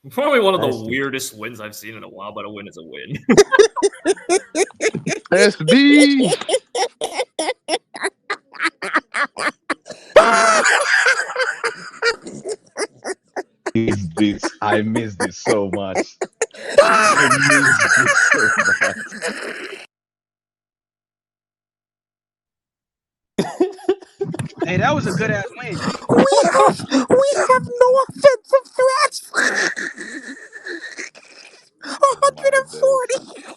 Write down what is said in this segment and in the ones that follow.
Probably one of the SD. weirdest wins I've seen in a while, but a win is a win. SD. I miss this so much. I miss this so much. Hey, that was a good ass win. We have no offensive threats. Oh my days. 140.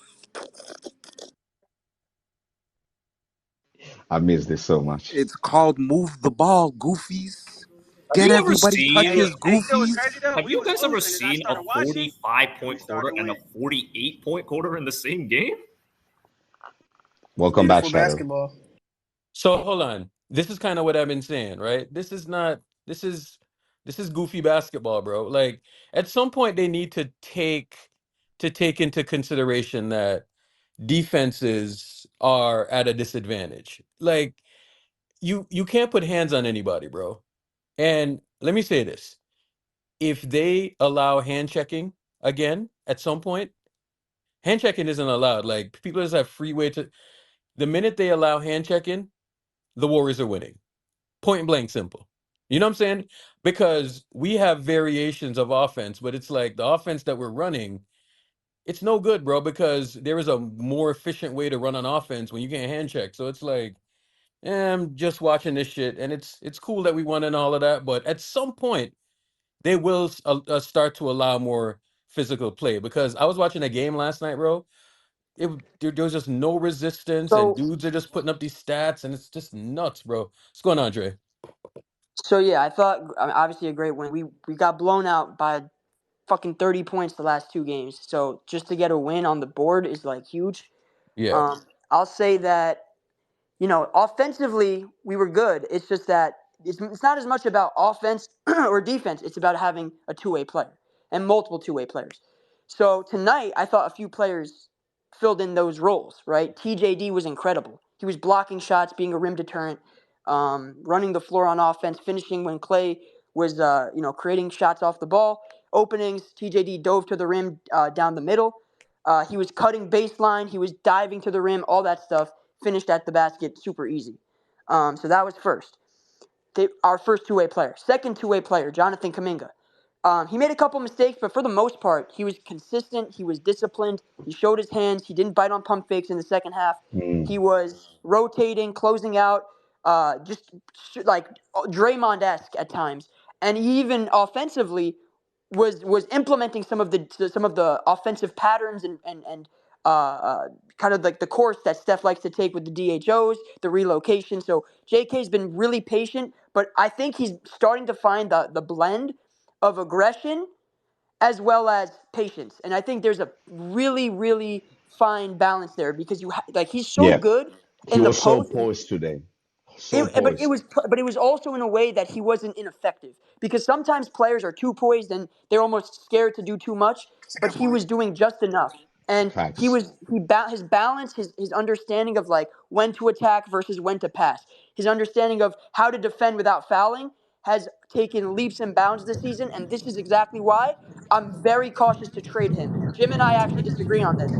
I miss this so much. It's called move the ball, goofies. Have Get you ever everybody seen? touches, Hey, you know what's goofies. crazy though? Have We you was guys ever losing, and I seen a started watching, 45 and we point quarter started and a winning. 48-point quarter in the same game? It's Welcome back, beautiful Shadow. basketball. So hold on. This is kind of what I've been saying, right? This is not this is this is goofy basketball, bro. Like at some point they need to take into consideration that defenses are at a disadvantage. Like you can't put hands on anybody, bro. And let me say this. If they allow hand checking again at some point, hand checking isn't allowed. Like people just have free way to the minute they allow hand checking, the Warriors are winning. Point blank simple. You know what I'm saying? Because we have variations of offense, but it's like the offense that we're running, it's no good, bro, because there is a more efficient way to run an offense when you can't hand check. So it's like, I'm just watching this shit, and it's cool that we won and all of that, but at some point they will start to allow more physical play. Because I was watching a game last night, bro. There was just no resistance, and So dudes are just putting up these stats, and it's just nuts, bro. What's going on, Dre? so yeah, I mean, obviously a great win. We got blown out by fucking 30 points the last two games. So just to get a win on the board is like huge. Yeah. I'll say that offensively, we were good. It's just that it's not as much about offense or defense. It's about having a two-way player and multiple two-way players. So tonight, I thought a few players filled in those roles, right? TJD was incredible. He was blocking shots, being a rim deterrent, running the floor on offense, finishing when Clay was, creating shots off the ball. Openings, TJD dove to the rim down the middle. He was cutting baseline. He was diving to the rim, all that stuff. Finished at the basket super easy. So that was first. Our first two-way player. Second two-way player, Jonathan Kaminga. He made a couple mistakes, but for the most part, he was consistent. He was disciplined. He showed his hands. He didn't bite on pump fakes in the second half. Mm. He was rotating, closing out, just like Draymond-esque at times. And he even offensively was implementing some of the offensive patterns and kind of like the course that Steph likes to take with the DHOs, the relocation. So JK's been really patient, but I think he's starting to find the blend of aggression as well as patience. And I think there's a really, really fine balance there because like he's so Yeah, good he in the was so post. poised today. So But it poised. was but it was also in a way that he wasn't ineffective because sometimes players are too poised and they're almost scared to do too much. That's a But good he point. was doing just enough, and Facts. his balance, his understanding of like when to attack versus when to pass, his understanding of how to defend without fouling has taken leaps and bounds this season, and this is exactly why I'm very cautious to trade him. Jim and I actually disagree on this.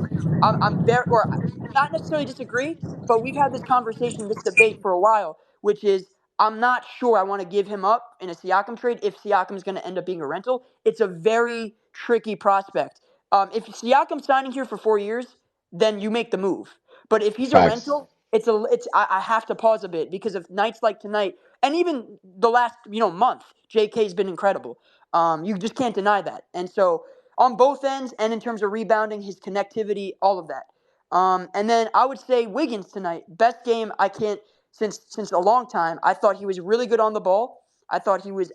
I'm very, or not necessarily disagree, but we've had this conversation, this debate for a while, which is I'm not sure I want to give him up in a Siakam trade if Siakam is going to end up being a rental. It's a very tricky prospect. If Siakam's signing here for 4 years, then you make the move. But if he's a Facts. rental, I have to pause a bit because of nights like tonight, and even the last month, J.K.'s been incredible. You just can't deny that. And so on both ends, and in terms of rebounding, his connectivity, all of that. And then I would say Wiggins tonight, best game I can't since a long time. I thought he was really good on the ball. I thought he was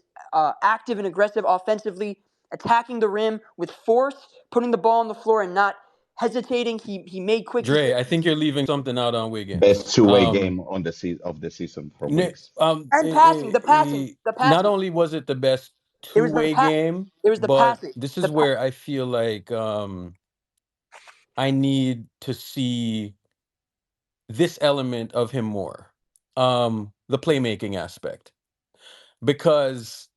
active and aggressive offensively, attacking the rim with force, putting the ball on the floor and not hesitating. He made quick Dre, I decisions think you're leaving something out on Wiggins. Best two-way game on the of the season for Ni- Wiggs. and passing. The not passing. only was it the best It was the two-way pa- game, It was the but passing. this The is pa- where I feel like I need to see this element of him more. The playmaking aspect. Because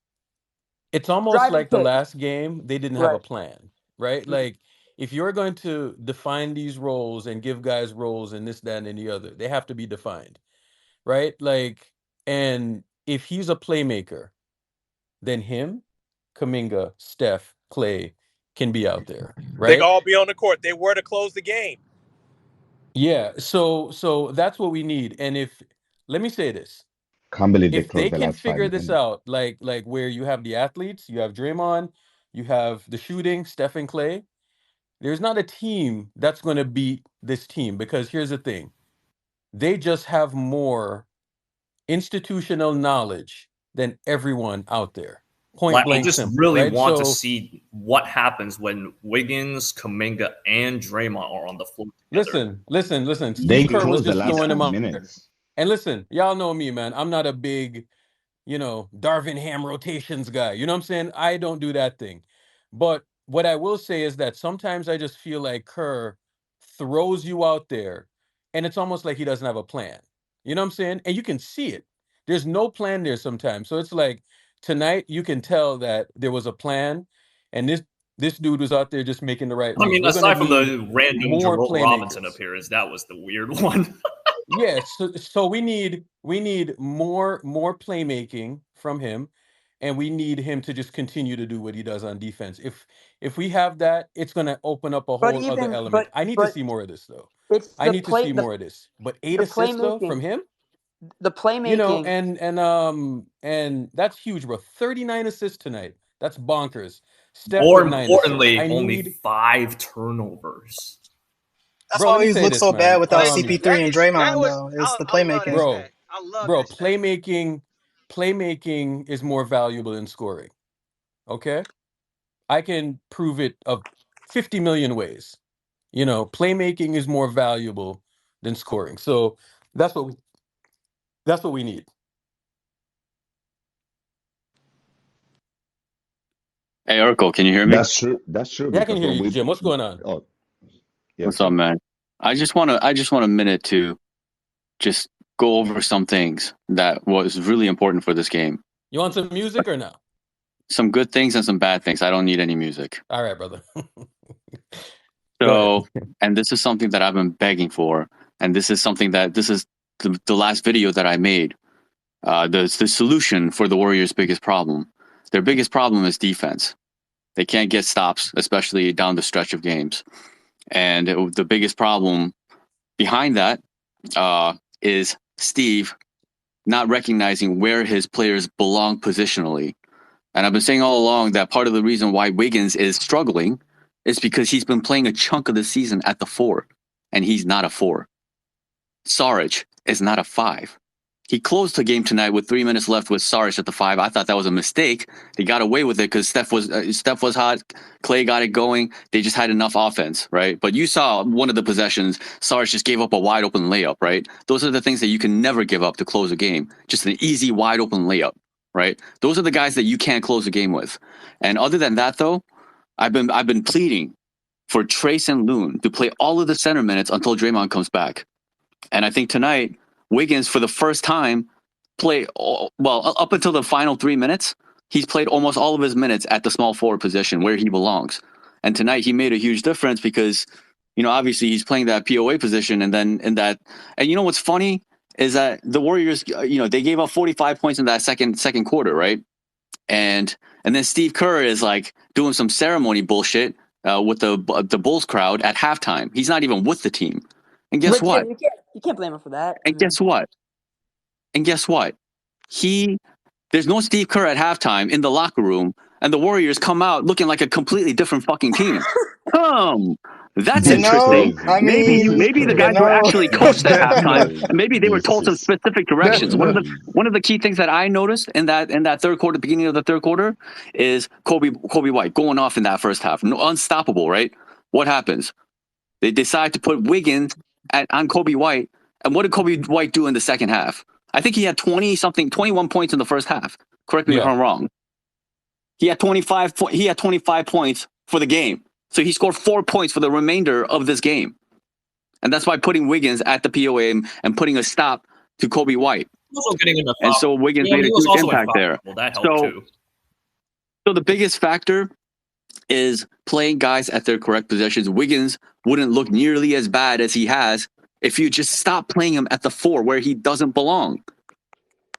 it's almost Drive and like the kick. last game they didn't have a Right. plan, right? Mhm. Like if you're going to define these roles and give guys roles and this, that, and the other, they have to be defined, right? Like, and if he's a playmaker, then him, Kaminga, Steph, Clay can be out there, They can right? all be on the court. They were to close the game. Yeah. So that's what we need. And if let me say this, Can't believe they if they closed the can last figure 5 this minutes. out, like where you have the athletes, you have Draymond, you have the shooting, Steph and Clay, there's not a team that's going to beat this team because here's the thing. They just have more institutional knowledge than everyone out there. Point Like, I blank just simple, really right? want to So see what happens when Wiggins, Kuminga, and Draymond are on the floor together. listen. They Steve Kerr was closed the just last throwing 5 them out there. minutes. And listen, y'all know me, man. I'm not a big, Darvin Ham rotations guy. You know what I'm saying? I don't do that thing. But what I will say is that sometimes I just feel like Kerr throws you out there and it's almost like he doesn't have a plan. You know what I'm saying? And you can see it. There's no plan there sometimes. So it's like tonight you can tell that there was a plan and this dude was out there just making the right I reads. mean, We're going to aside from need the random more Jerome Robinson playmakers. appearance, that was the weird one. Yes, so we need more playmaking from him, and we need him to just continue to do what he does on defense. If we have that, it's going to open up a But whole other even element. I need to but see more of this though. it's I need to see more of this. But 8 the assists though from playmaking. him, The playmaking. and that's huge, bro. 39 assists tonight. That's bonkers. Steph More with 9 assists. importantly, I only need 5 turnovers. That's bro, why let me he's say looked this, so bad man. without That CP3 and that Draymond, was though. It's the I love that playmaking. Bro, stat. I love bro, that stat. playmaking is more valuable than scoring. Okay? I can prove it of 50 million ways. Playmaking is more valuable than scoring. So that's what we need. Hey, Urkel, can you hear me? That's true. That's true Yeah, I can because hear when you, we Jim. What's going on? oh yeah, What's up, man? I just want a minute to just go over some things that was really important for this game. You want some music or no? Some good things and some bad things. I don't need any music. All right, brother. So, and this is something that I've been begging for, and this is the last video that I made. The solution for the Warriors' biggest problem. Their biggest problem is defense. They can't get stops, especially down the stretch of games. And the biggest problem behind that is Steve not recognizing where his players belong positionally. And I've been saying all along that part of the reason why Wiggins is struggling is because he's been playing a chunk of the season at the 4, and he's not a 4. Saric is not a 5. He closed the game tonight with 3 minutes left with Saric at the 5. I thought that was a mistake. They got away with it because Steph was hot. Clay got it going. They just had enough offense, right? But you saw one of the possessions, Saric just gave up a wide open layup, right? Those are the things that you can never give up to close a game. Just an easy wide open layup, right? Those are the guys that you can't close a game with. And other than that, though, I've been pleading for Trace and Loon to play all of the center minutes until Draymond comes back. And I think tonight, Wiggins, for the first time, up until the final 3 minutes, he's played almost all of his minutes at the small forward position where he belongs. And tonight he made a huge difference because, obviously he's playing that POA position. And then and what's funny is that the Warriors, they gave up 45 points in that second quarter, right? And then Steve Kerr is like doing some ceremony bullshit with the Bulls crowd at halftime. He's not even with the team. And guess But what? Jim, you can't blame him for that. And guess what? There's no Steve Kerr at halftime in the locker room, and the Warriors come out looking like a completely different fucking team. That's interesting. Maybe the guys were actually coached at halftime, and maybe they were told some specific directions. One of the key things that I noticed in that third quarter, beginning of the third quarter, is Kobe White going off in that first half, unstoppable, right? What happens? They decide to put Wiggins on Kobe White, and what did Kobe White do in the second half? I think he had 21 points in the first half. Correct me if I'm wrong. He had 25 points for the game. So he scored 4 points for the remainder of this game. And that's by putting Wiggins at the POA and putting a stop to Kobe White. Also getting in the and so Wiggins made a huge impact there. Well, that helped too. So the biggest factor is playing guys at their correct positions. Wiggins wouldn't look nearly as bad as he has if you just stop playing him at the 4 where he doesn't belong.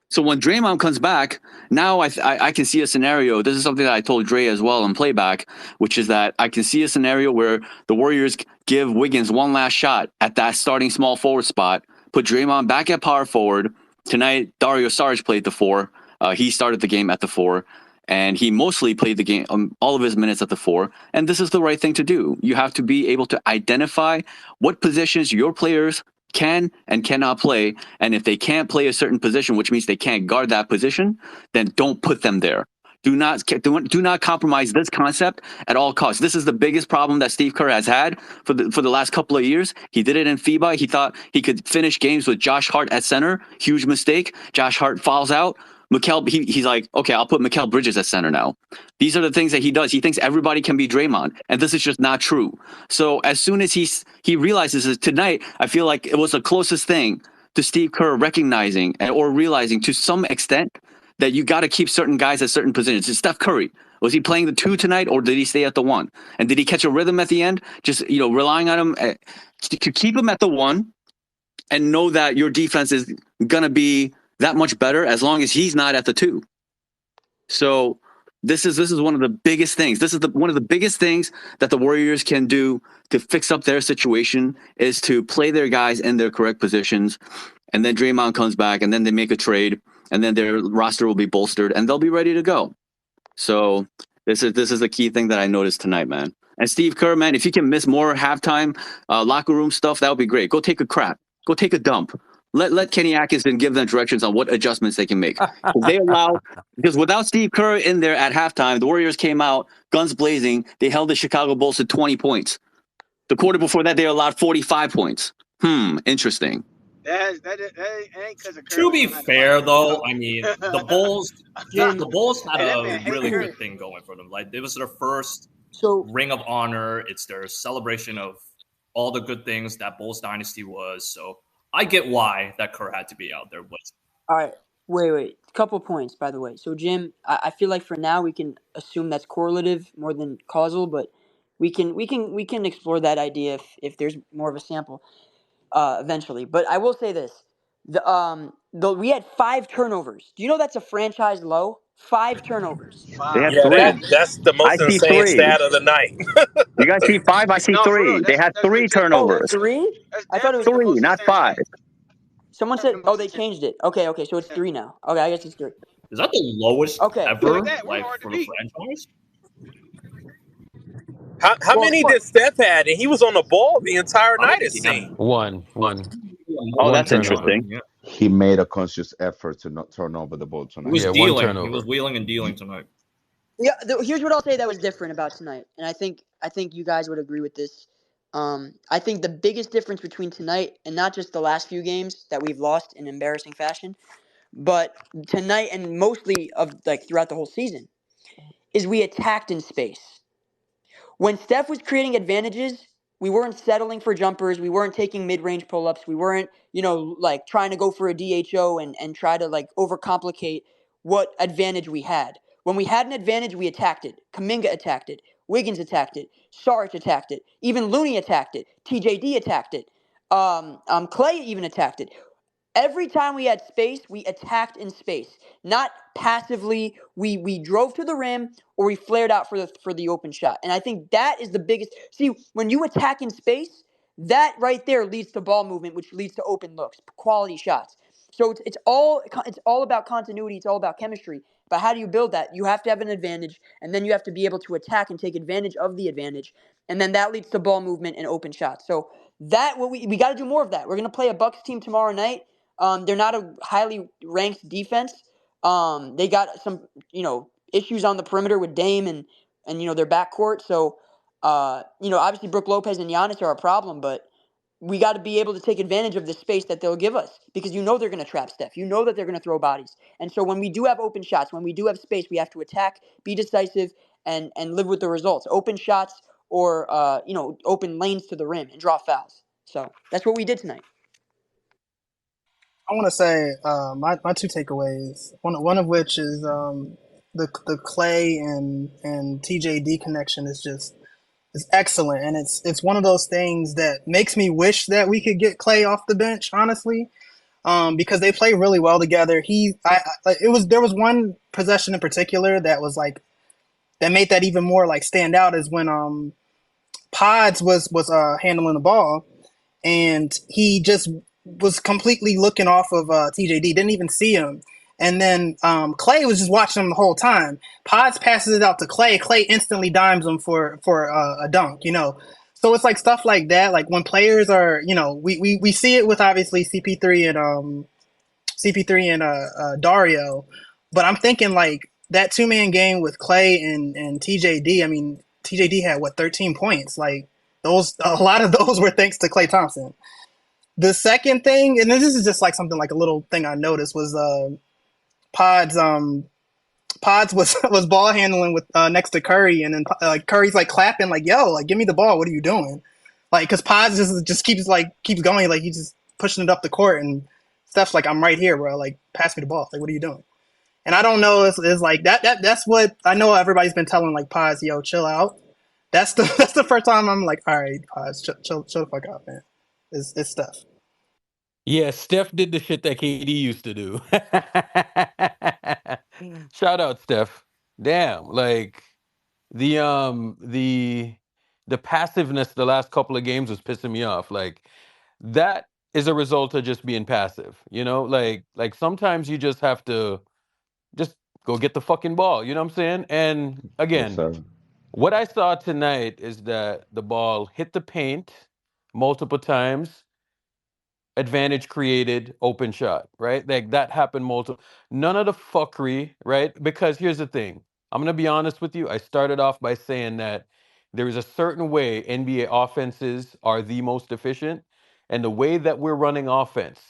So when Draymond comes back, now I can see a scenario. This is something that I told Dre as well in playback, which is that I can see a scenario where the Warriors give Wiggins one last shot at that starting small forward spot, put Draymond back at power forward. Tonight, Dario Saric played the 4. He started the game at the 4. And he mostly played the game, all of his minutes at the 4. And this is the right thing to do. You have to be able to identify what positions your players can and cannot play. And if they can't play a certain position, which means they can't guard that position, then don't put them there. Do not compromise this concept at all costs. This is the biggest problem that Steve Kerr has had for the last couple of years. He did it in FIBA. He thought he could finish games with Josh Hart at center. Huge mistake. Josh Hart falls out. He's like, okay, I'll put Mikal Bridges at center now. These are the things that he does. He thinks everybody can be Draymond, and this is just not true. So as soon as he realizes it tonight, I feel like it was the closest thing to Steve Kerr recognizing or realizing to some extent that you got to keep certain guys at certain positions. It's Steph Curry. Was he playing the 2 tonight, or did he stay at the 1? And did he catch a rhythm at the end? Just relying on him to keep him at the 1, and know that your defense is gonna be that much better as long as he's not at the 2. So this is one of the biggest things. This is one of the biggest things that the Warriors can do to fix up their situation, is to play their guys in their correct positions. And then Draymond comes back, and then they make a trade, and then their roster will be bolstered, and they'll be ready to go. So this is the key thing that I noticed tonight, man. And Steve Kerr, man, if you can miss more halftime locker room stuff, that would be great. Go take a crap. Go take a dump. Let Kenny Atkinson give them directions on what adjustments they can make. Because without Steve Kerr in there at halftime, the Warriors came out guns blazing. They held the Chicago Bulls to 20 points. The quarter before that, they allowed 45 points. Interesting. That ain't because of Curry. To be fair, though, I mean, the Bulls had a really good thing going for them. Like, it was their first Ring of Honor. It's their celebration of all the good things that Bulls dynasty was. So I get why that Kerr had to be out there. All right, wait. Couple points, by the way. So, Jim, I feel like for now we can assume that's correlative more than causal, but we can explore that idea if there's more of a sample eventually. But I will say this: we had 5 turnovers. Do you know that's a franchise low? 5 turnovers. They had Yeah, 3. that's the most insane 3. stat of the night. You guys see 5? I see 3. They had 3 turnovers. 3? I thought it was 3, not 5. Someone said, "Oh, they changed it." Okay, so it's 3 now. Okay, I guess it's 3. Is that the lowest ever, like for the franchise? How many did Steph had? And he was on the ball the entire night, it seemed. One. Oh, that's interesting. Yeah. He made a conscious effort to not turn over the ball tonight. He was one dealing. turnover. He was wheeling and dealing tonight. Yeah, here's what I'll say that was different about tonight, and I think you guys would agree with this. I think the biggest difference between tonight and not just the last few games that we've lost in embarrassing fashion, but tonight and mostly of like throughout the whole season, is we attacked in space. When Steph was creating advantages, we weren't settling for jumpers. We weren't taking mid-range pull-ups. We weren't, like trying to go for a DHO and try to like overcomplicate what advantage we had. When we had an advantage, we attacked it. Kuminga attacked it. Wiggins attacked it. Saric attacked it. Even Looney attacked it. TJD attacked it. Clay even attacked it. Every time we had space, we attacked in space, not passively. We drove to the rim or we flared out for the open shot. And I think that is the biggest. See, when you attack in space, that right there leads to ball movement, which leads to open looks, quality shots. So it's all about continuity. It's all about chemistry. But how do you build that? You have to have an advantage, and then you have to be able to attack and take advantage of the advantage, and then that leads to ball movement and open shots. So that we got to do more of that. We're gonna play a Bucks team tomorrow night. They're not a highly ranked defense. They got some, issues on the perimeter with Dame and their backcourt. So, obviously Brook Lopez and Giannis are a problem, but we got to be able to take advantage of the space that they'll give us because they're going to trap Steph. You know that they're going to throw bodies. And so when we do have open shots, when we do have space, we have to attack, be decisive, and live with the results. Open shots or, open lanes to the rim and draw fouls. So that's what we did tonight. I want to say my 2 takeaways. One of which is the Clay and TJD connection is excellent, and it's one of those things that makes me wish that we could get Clay off the bench, honestly, because they play really well together. There was one possession in particular that was like that made that even more like stand out is when Pods was handling the ball, and he just was completely looking off of TJD, didn't even see him. And then Clay was just watching him the whole time. Pods passes it out to Clay. Clay instantly dimes him for a dunk, you know. So it's like stuff like that. Like when players are, you know, we see it with obviously CP3 and Dario, but I'm thinking like that 2-man game with Clay and TJD. I mean, TJD had what 13 points. Like those, a lot of those were thanks to Klay Thompson. The second thing, and this is just like something like a little thing I noticed was Pods Pods was ball handling with next to Curry, and then Curry's like clapping like, "Yo, like give me the ball. What are you doing?" Like, because Pods just keeps going, like he's just pushing it up the court, and Steph's like, "I'm right here, bro. Like, pass me the ball. Like, what are you doing?" And I don't know, it's like that's what I know. Everybody's been telling like Pods, "Yo, chill out." That's the first time I'm like, "All right, Pods, chill the fuck out, man." It's Steph. Yeah, Steph did the shit that KD used to do. Shout out, Steph. Damn, like the passiveness the last couple of games was pissing me off. Like that is a result of just being passive. You know, like sometimes you just have to just go get the fucking ball. You know what I'm saying? And Yes, again, sir. what I saw tonight is that the ball hit the paint multiple times, advantage created, open shot, right? Like that happened multiple. None of the fuckery, right? Because here's the thing. I'm gonna be honest with you. I started off by saying that there is a certain way NBA offenses are the most efficient, and the way that we're running offense,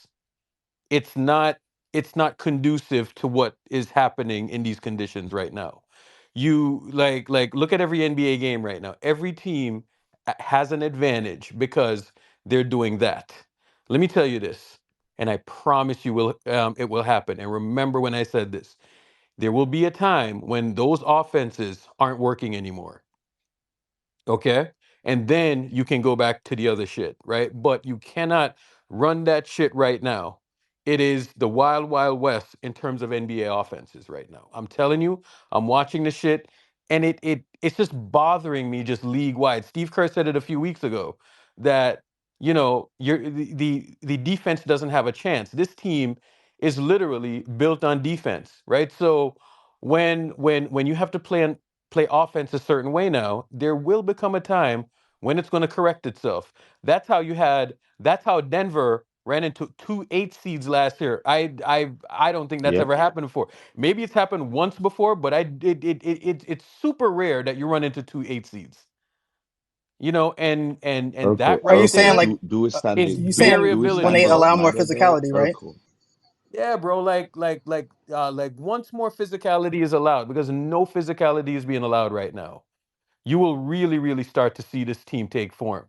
it's not it's not conducive to what is happening in these conditions right now. You like look at every NBA game right now. Every team has an advantage because they're doing that. Let me tell you this, and I promise you will it will happen. And remember when I said this, there will be a time when those offenses aren't working anymore. Okay. And then you can go back to the other shit, right? But you cannot run that shit right now. It is the wild, wild west in terms of NBA offenses right now. I'm telling you, I'm watching the shit, and it's just bothering me just league wide. Steve Kerr said it a few weeks ago that the defense doesn't have a chance. This team is literally built on defense, right? So when you have to play offense a certain way now, there will become a time when it's going to correct itself. That's how Denver ran into 2 8 seeds last year. I don't think that's Yep. ever happened before. Maybe it's happened once before, but it's super rare that you run into 2 8 seeds. You know, and Urkel, that Are you right saying Urkel, there like is you saying do we when variability, they stand this allow bro. more matter though? physicality, right? Urkel. Yeah, bro. Like once more physicality is allowed, because no physicality is being allowed right now, you will really, really start to see this team take form,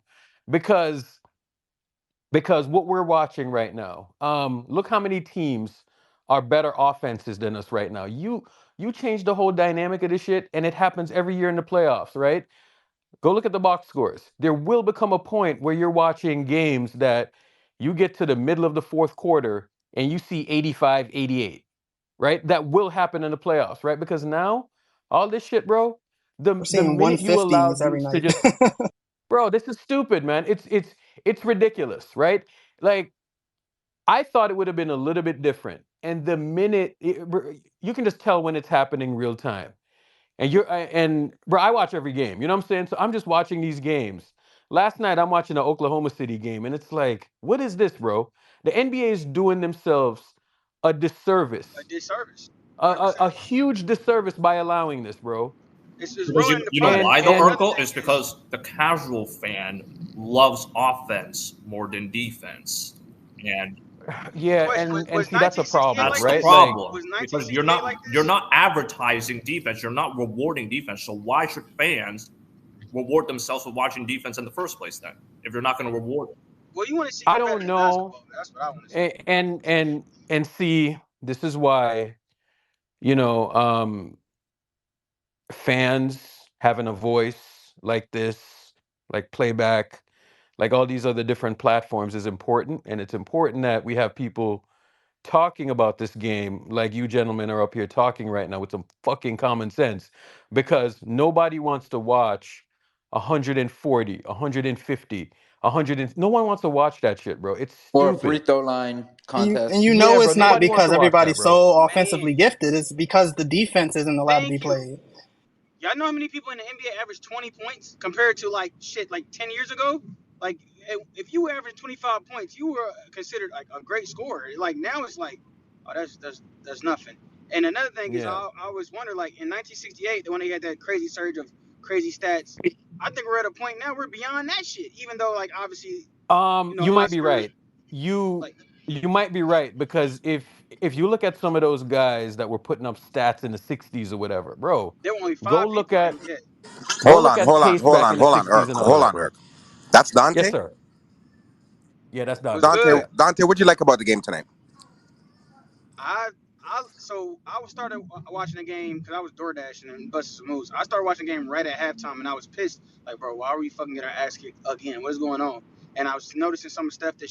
because what we're watching right now. Look how many teams are better offenses than us right now. You change the whole dynamic of this shit, and it happens every year in the playoffs, right? Go look at the box scores. There will become a point where you're watching games that you get to the middle of the fourth quarter and you see 85, 88, right? That will happen in the playoffs, right? Because now, all this shit, bro, We're the seeing minute you allow 150s every dudes to night. just, bro, this is stupid, man. It's ridiculous, right? Like, I thought it would have been a little bit different. And the minute you can just tell when it's happening real time. And bro, I watch every game. You know what I'm saying? So I'm just watching these games. Last night I'm watching the Oklahoma City game, and it's like, what is this, bro? The NBA is doing themselves a A disservice, disservice. a, Hundred a, percent. a huge disservice by allowing this, bro. It's Because ruining the you know product. And why though, And and another Urkel? thing It's is, because the casual fan loves offense more than defense, and yeah, was and see that's a 1968 problem, that's like the right? this? Like, problem. Was Because 1968 like you're this? not advertising defense, you're not rewarding defense. So why should fans reward themselves with watching defense in the first place then? If you're not going to reward it, Well, you want to see I don't competitive know, basketball. That's what I want to see. and see, this is why, you know, fans having a voice like this, like playback, like all these other different platforms is important. And it's important that we have people talking about this game like you gentlemen are up here talking right now with some fucking common sense, because nobody wants to watch 140, 150, 100 no one wants to watch that shit, bro. It's Or a free stupid. throw line And contest. you Yeah, know bro, it's not nobody wants because to watch that, everybody's bro. so Man, offensively gifted. It's because the defense isn't allowed to be thank you. played. Y'all know how many people in the NBA average 20 points compared to like 10 years ago? Like if you averaged 25 points, you were considered like a great scorer. Like now it's like, oh that's nothing. And another thing is Yeah. I always wonder, like in 1968 when they had that crazy surge of crazy stats, I think we're at a point now we're beyond that shit. Even though like obviously You might be Oscar right. You like you might be right, because if you look at some of those guys that were putting up stats in the 60s or whatever, bro, there were only go 5 look people at in the NBA. go Hold look on, at hold on, pace hold back on, in the hold on, 60s Irk. and all Hold that, on, bro. Irk. That's Yes, Dante. sir. Yeah, that's What's Dante. Dante, good? Yeah. Dante, what'd you like about the game tonight? I started watching the game because I was door dashing and busting some moves. I started watching the game right at halftime and I was pissed. Like, bro, why are we fucking getting our ass kicked again? What is going on? And I was noticing some stuff that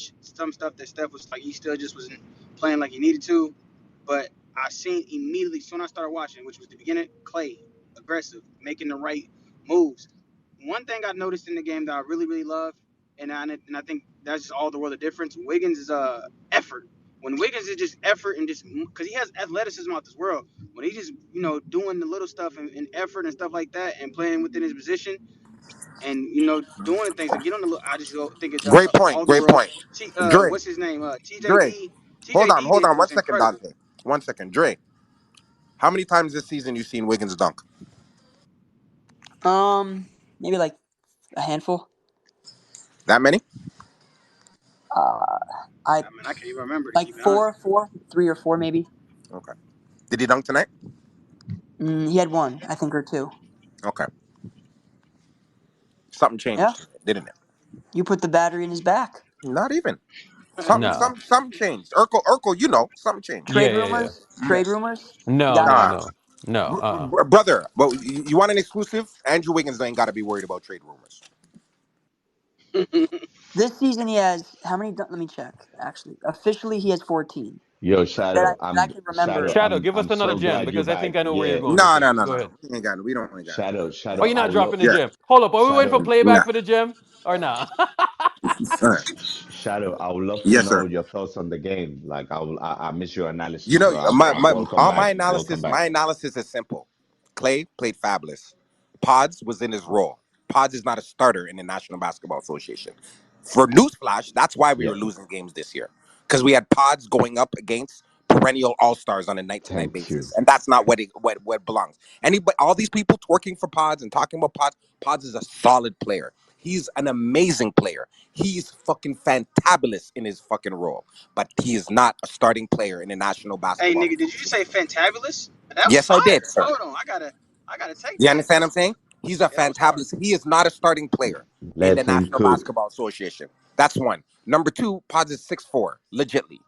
Steph was like, he still just wasn't playing like he needed to. But I seen immediately soon I started watching, which was the beginning, Clay, aggressive, making the right moves. One thing I noticed in the game that I really really love, and I think that's just all the world of difference. Wiggins is effort. When Wiggins is just effort and just because he has athleticism out this world, when he's just doing the little stuff and effort and stuff like that and playing within his position and doing things and get on the look, I just go think it's Great point, all the great world. point. Dre, What's his name? Dre, TJD. hold TJD on, was 1 second, incredible. Dante. 1 second. Dre, how many times this season you seen Wiggins dunk? Maybe like a handful. That many? Uh, I I mean, I can't even remember to like keep it honest. 3 or 4 maybe. Okay. Did he dunk tonight? He had one, I think, or two. Okay. Something Yeah, changed, didn't it? you put the battery in his back. Not even. No. Something changed. Urkel, something changed. Yeah, Trade yeah, yeah. rumors. Trade rumors. You No, got no, Nah, no. No. brother. But you want an exclusive? Andrew Wiggins ain't got to be worried about trade rumors. this season. He has how many? Let me check. Actually, officially he has 14. Yo, That I can remember. Shadow, give us I'm another so gem, glad you because I back. think I know where you're Yeah, going with No, no, this. no, Go no. ahead. We don't ain't got it. Oh, Shadow, you're I not would love dropping the Yeah, gem. Hold up. Are we waiting for Shadow, playback nah. for the gem or not? All right. Shadow, I would love to Yes, know sir. your thoughts on the game. Like, I miss your You analysis, know, bro. Welcome all back. my Welcome analysis, back. is simple. Clay played fabulous. Pods was in his role. Pods is not a starter in the National Basketball Association. For newsflash, that's why we were Yep. losing games this year because we had Pods going up against perennial all stars on a night-to-night Thank you. basis, and that's not what belongs. Anybody, all these people twerking for Pods and talking about Pods. Pods is a solid player. He's an amazing player. He's fucking fantabulous in his fucking role, but he is not a starting player in the National Hey, Basketball nigga, did you just say Association. fantabulous? That was Yes, I did, fire. sir. Hold on, I gotta take You that. understand what I'm saying? He's a Yeah, that was hard. fantabulous. He is not a starting player in the Let him National cook. Basketball Association. That's one. Number two, Pods is 6'4", legitly.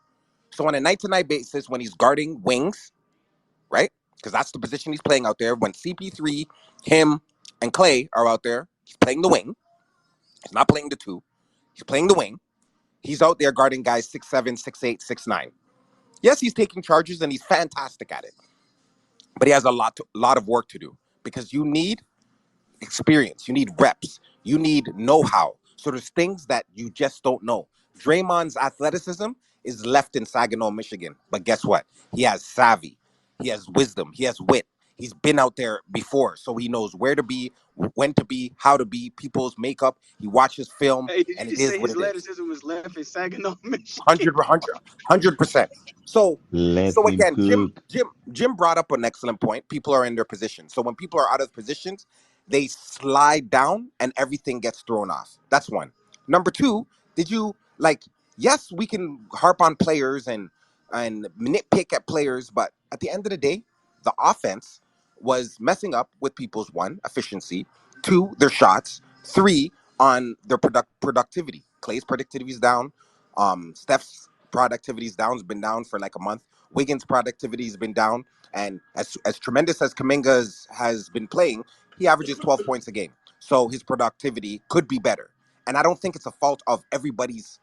So on a night-to-night basis, when he's guarding wings, right? Because that's the position he's playing out there. When CP3, him, and Clay are out there, he's playing the wing. He's not playing the two. He's playing the wing. He's out there guarding guys 6'7", 6'8", 6'9". Yes, he's taking charges and he's fantastic at it. But he has a lot of work to do because you need experience, you need reps, you need know-how. So there's things that you just don't know. Draymond's athleticism is left in Saginaw, Michigan. But guess what? He has savvy, he has wisdom, he has wit. He's been out there before, so he knows where to be, when to be, how to be, people's makeup. He watches film, Hey, did you and it just is say what his it is. athleticism was left in Saginaw, Michigan? 100%. Let So him again, cook. Jim brought up an excellent point. People are in their position. So when people are out of positions, they slide down and everything gets thrown off. That's one. Number two, did you like? Yes, we can harp on players and nitpick at players, but at the end of the day, the offense was messing up with people's one efficiency, two their shots, three on their productivity. Clay's productivity is down. Steph's productivity is down. Has been down for like a month. Wiggins' productivity has been down, and as tremendous as Kuminga has been playing, he averages 12 points a game. So his productivity could be better. And I don't think it's a fault of everybody's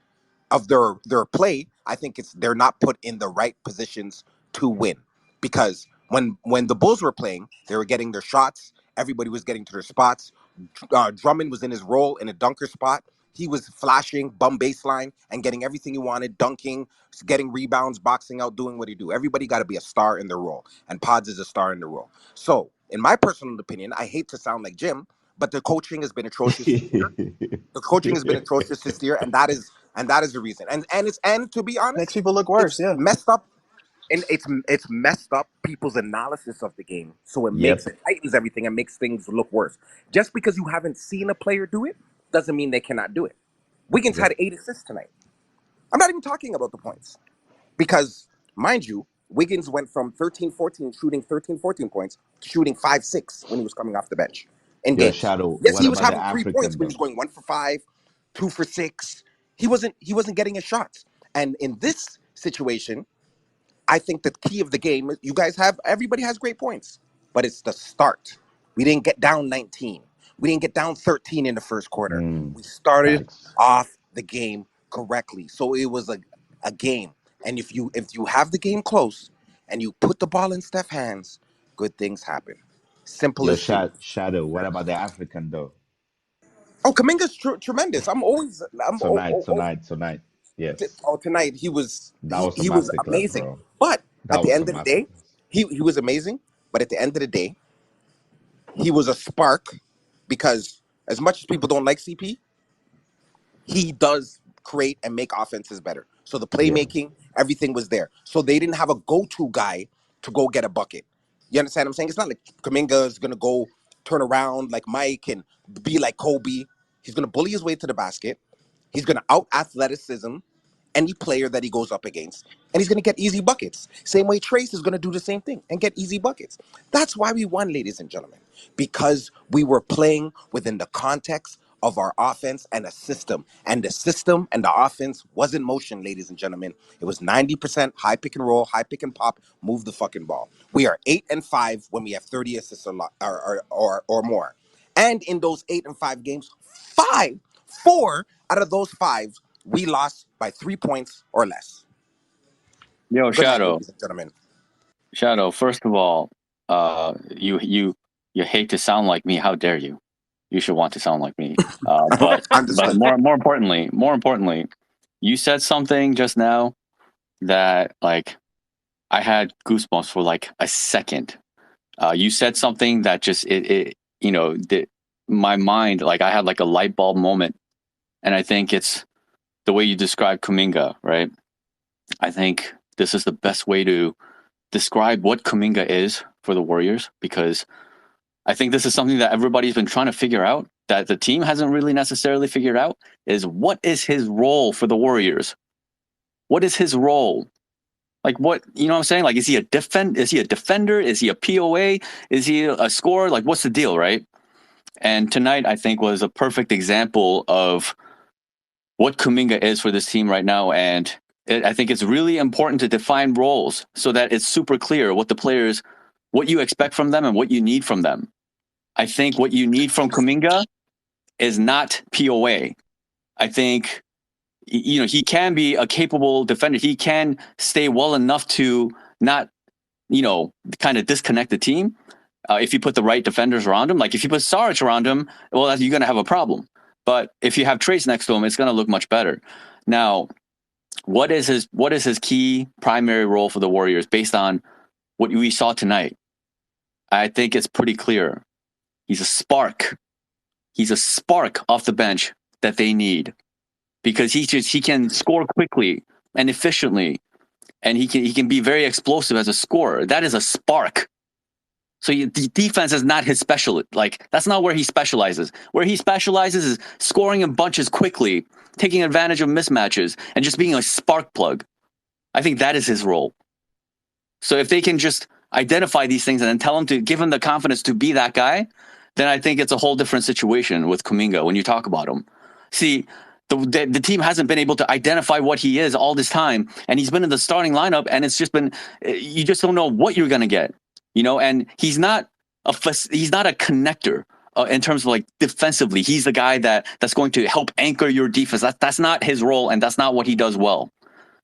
of their play. I think it's they're not put in the right positions to win. Because when the Bulls were playing, they were getting their shots. Everybody was getting to their spots. Drummond was in his role in a dunker spot. He was flashing, bum baseline, and getting everything he wanted, dunking, getting rebounds, boxing out, doing what he do. Everybody got to be a star in their role, and Pods is a star in the role. So, in my personal opinion, I hate to sound like Jim, but the coaching has been atrocious this year. The coaching has been atrocious this year, and that is the reason. And to be honest, makes people look worse. It's messed up. And it's messed up people's analysis of the game, so it tightens everything and makes things look worse. Just because you haven't seen a player do it doesn't mean they cannot do it. Wiggins had 8 assists tonight. I'm not even talking about the points, because mind you, Wiggins went from 13-14 shooting 13-14 points to shooting 5-6 when he was coming off the bench in games. Shadow, yes, he was having 3 points, but he was going 1 for 5, 2 for 6. He wasn't getting his shots. And in this situation, I think the key of the game is everybody has great points, but it's the start. We didn't get down 19. We didn't get down 13 in the first quarter. We started off the game correctly. So it was a game. And if you have the game close and you put the ball in Steph's hands, good things happen. Simple as Shadow, what about the African though? Oh, Kuminga's tremendous. Tonight. Yes. Tonight he was amazing. Bro. But at the end of the day, he was amazing. But at the end of the day, he was a spark, because as much as people don't like CP, he does create and make offenses better. So the playmaking, everything was there. So they didn't have a go-to guy to go get a bucket. You understand what I'm saying? It's not like Kuminga is going to go turn around like Mike and be like Kobe. He's going to bully his way to the basket. He's going to out-athleticism any player that he goes up against, and he's going to get easy buckets. Same way Trace is going to do the same thing and get easy buckets. That's why we won, ladies and gentlemen, because we were playing within the context of our offense and a system. And the system and the offense was in motion, ladies and gentlemen. It was 90% high pick and roll, high pick and pop, move the fucking ball. We are 8-5 when we have 30 assists or more. And in those 8 and 5 games, 4 out of those 5, we lost by 3 points or less. Yo, Good Shadow. night, ladies and gentlemen. Shadow, first of all, you hate to sound like me. How dare you? You should want to sound like me. But more importantly, you said something just now that like I had goosebumps for like a second. You said something that just my mind, like I had like a light bulb moment, and I think it's the way you described Kuminga, right? I think this is the best way to describe what Kuminga is for the Warriors, because I think this is something that everybody's been trying to figure out, that the team hasn't really necessarily figured out, is what is his role for the Warriors? What is his role? Like what, you know what I'm saying? Like, is he a defender? Is he a POA? Is he a scorer? Like, what's the deal, right? And tonight, I think, was a perfect example of what Kuminga is for this team right now. And I think it's really important to define roles so that it's super clear what the players, what you expect from them and what you need from them. I think what you need from Kuminga is not POA. I think, he can be a capable defender. He can stay well enough to not, kind of disconnect the team. If you put the right defenders around him, like if you put Saric around him, well, you're going to have a problem. But if you have Trace next to him, it's going to look much better. Now, what is his key primary role for the Warriors based on what we saw tonight? I think it's pretty clear. He's a spark. He's a spark off the bench that they need, because he can score quickly and efficiently, and he can be very explosive as a scorer. That is a spark. So the defense is not his specialty. Like, that's not where he specializes. Where he specializes is scoring in bunches quickly, taking advantage of mismatches, and just being a spark plug. I think that is his role. So if they can just identify these things and then tell him to give him the confidence to be that guy, then I think it's a whole different situation with Kuminga when you talk about him. See, The team hasn't been able to identify what he is all this time, and he's been in the starting lineup, and it's just been you just don't know what you're gonna get, and he's not a connector. In terms of like defensively, he's the guy that's going to help anchor your defense. That's not his role, and that's not what he does well.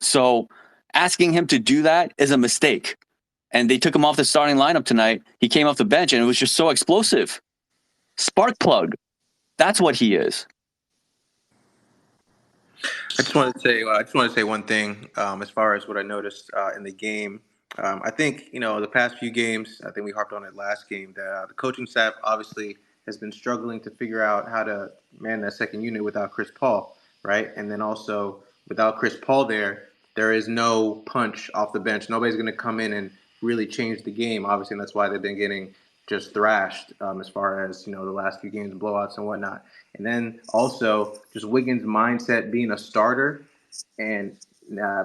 So asking him to do that is a mistake. And they took him off the starting lineup tonight. He came off the bench, and it was just so explosive. Spark plug. That's what he is. I just want to say one thing as far as what I noticed in the game. I think the past few games. I think we harped on it last game that the coaching staff obviously has been struggling to figure out how to man that second unit without Chris Paul, right? And then also without Chris Paul there is no punch off the bench. Nobody's going to come in and really change the game. Obviously, and that's why they've been getting just thrashed as far as the last few games, blowouts and whatnot. And then also just Wiggins' mindset being a starter and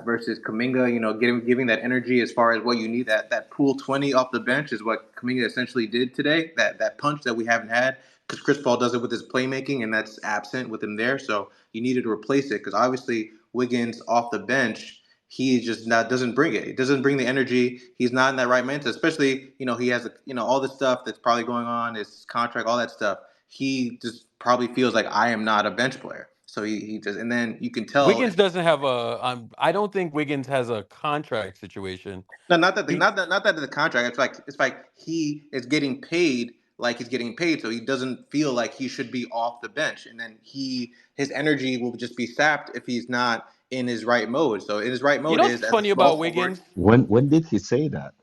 versus Kuminga, giving that energy as far as what you need. That pool 20 off the bench is what Kuminga essentially did today. That punch that we haven't had because Chris Paul does it with his playmaking, and that's absent with him there. So you needed to replace it because obviously Wiggins off the bench, he just doesn't bring it. He doesn't bring the energy. He's not in that right mindset. Especially he has all the stuff that's probably going on, his contract, all that stuff. He just probably feels like I am not a bench player. So he just, and then you can tell Wiggins doesn't have I don't think Wiggins has a contract situation. No, not that the contract. It's like he is getting paid like he's getting paid, so he doesn't feel like he should be off the bench, and then his energy will just be sapped if he's not in his right mode. So in his right mode what's funny about Wiggins? When did he say that?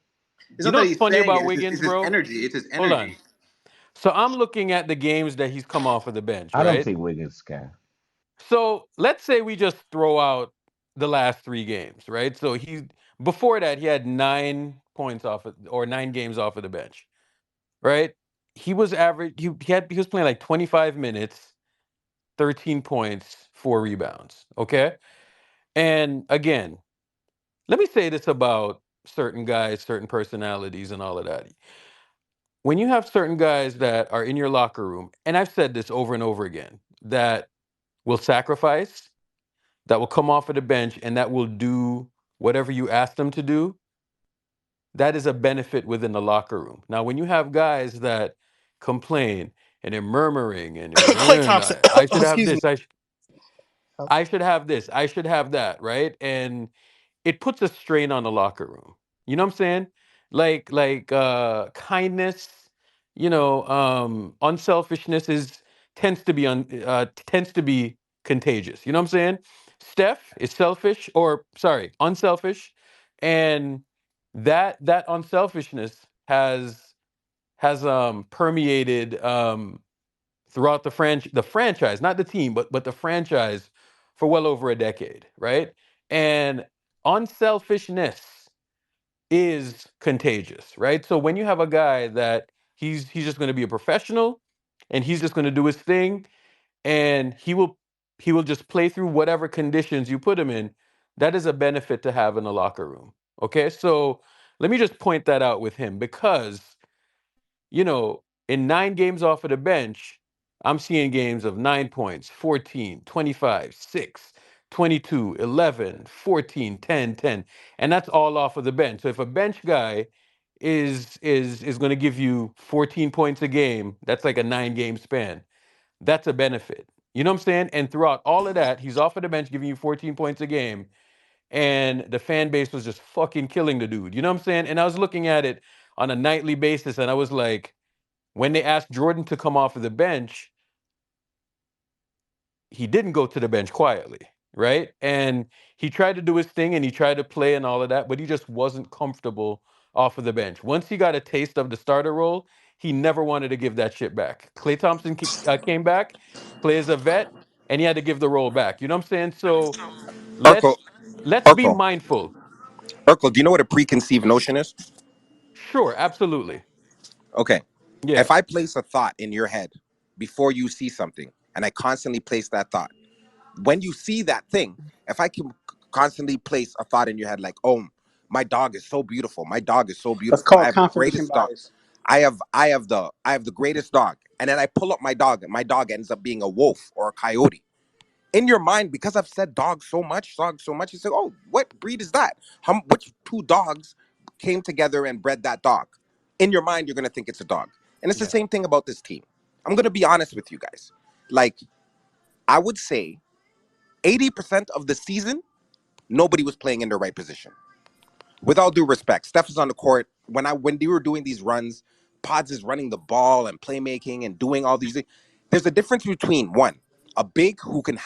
What's funny about Wiggins, bro? His energy. It's his energy. Hold on. So I'm looking at the games that he's come off of the bench, right? I don't think Wiggins can. So let's say we just throw out the last 3 games, right? So before that he had 9 points or 9 games off of the bench, right? He was average. He was playing like 25 minutes, 13 points, 4 rebounds. Okay, and again, let me say this about certain guys, certain personalities, and all of that. When you have certain guys that are in your locker room, and I've said this over and over again, that will sacrifice, that will come off of the bench, and that will do whatever you ask them to do, that is a benefit within the locker room. Now, when you have guys that complain and they're murmuring and Klay Thompson. I should have Excuse this, I should have this, I should have that, right? And it puts a strain on the locker room. You know what I'm saying? Like kindness, unselfishness tends to be contagious. You know what I'm saying? Steph is unselfish, and that unselfishness has permeated throughout the franchise, not the team, but the franchise for well over a decade, right? And unselfishness is contagious, right? So when you have a guy that he's just going to be a professional and he's just going to do his thing and he will just play through whatever conditions you put him in, that is a benefit to have in the locker room. Okay? So let me just point that out with him because in 9 games off of the bench, I'm seeing games of 9 points, 14, 25, 6, 22, 11, 14, 10, 10. And that's all off of the bench. So if a bench guy is going to give you 14 points a game, that's like a 9-game span. That's a benefit. You know what I'm saying? And throughout all of that, he's off of the bench giving you 14 points a game. And the fan base was just fucking killing the dude. You know what I'm saying? And I was looking at it on a nightly basis and I was like, when they asked Jordan to come off of the bench, he didn't go to the bench quietly, right? And he tried to do his thing and he tried to play and all of that, but he just wasn't comfortable off of the bench. Once he got a taste of the starter role, he never wanted to give that shit back. Klay Thompson came back, Klay is a vet, and he had to give the role back. You know what I'm saying? So let's be mindful. Urkel, do you know what a preconceived notion is? Sure, absolutely. Okay. Yeah. If I place a thought in your head before you see something, and I constantly place that thought, when you see that thing, if I can constantly place a thought in your head like, oh, my dog is so beautiful. My dog is so beautiful. That's called I have the confirmation greatest dog. bias. I have the greatest dog. And then I pull up my dog, and my dog ends up being a wolf or a coyote. In your mind, because I've said dog so much, you say, oh, what breed is that? Which two dogs came together and bred that dog? In your mind, you're going to think it's a dog. And it's the same thing about this team. I'm going to be honest with you guys. Like, I would say 80% of the season, nobody was playing in the right position. With all due respect, Steph is on the court. When they were doing these runs, Pods is running the ball and playmaking and doing all these things. There's a difference between one, a big who can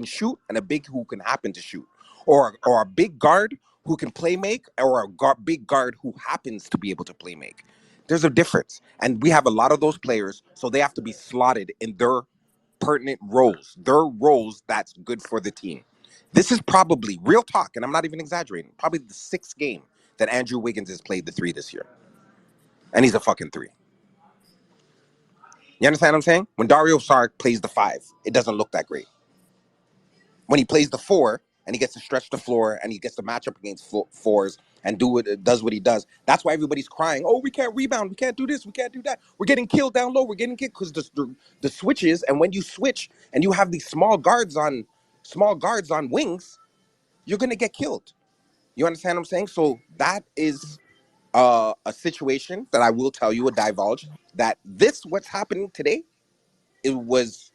shoot and a big who can happen to shoot, or a big guard who can play make, or a big guard who happens to be able to play make. There's a difference, and we have a lot of those players, so they have to be slotted in their pertinent roles, that's good for the team. This is probably, real talk, and I'm not even exaggerating, probably the 6th game that Andrew Wiggins has played the 3 this year. And he's a fucking 3. You understand what I'm saying? When Dario Saric plays the 5, it doesn't look that great. When he plays the 4, and he gets to stretch the floor, and he gets to match up against 4s, and does what he does, that's why everybody's crying, oh, we can't rebound, we can't do this, we can't do that. We're getting killed down low, we're getting killed, because the switches, and when you switch, and you have these small guards on wings, you're going to get killed. You understand what I'm saying? So that is a situation that I will tell you, a divulge, that what's happening today, it was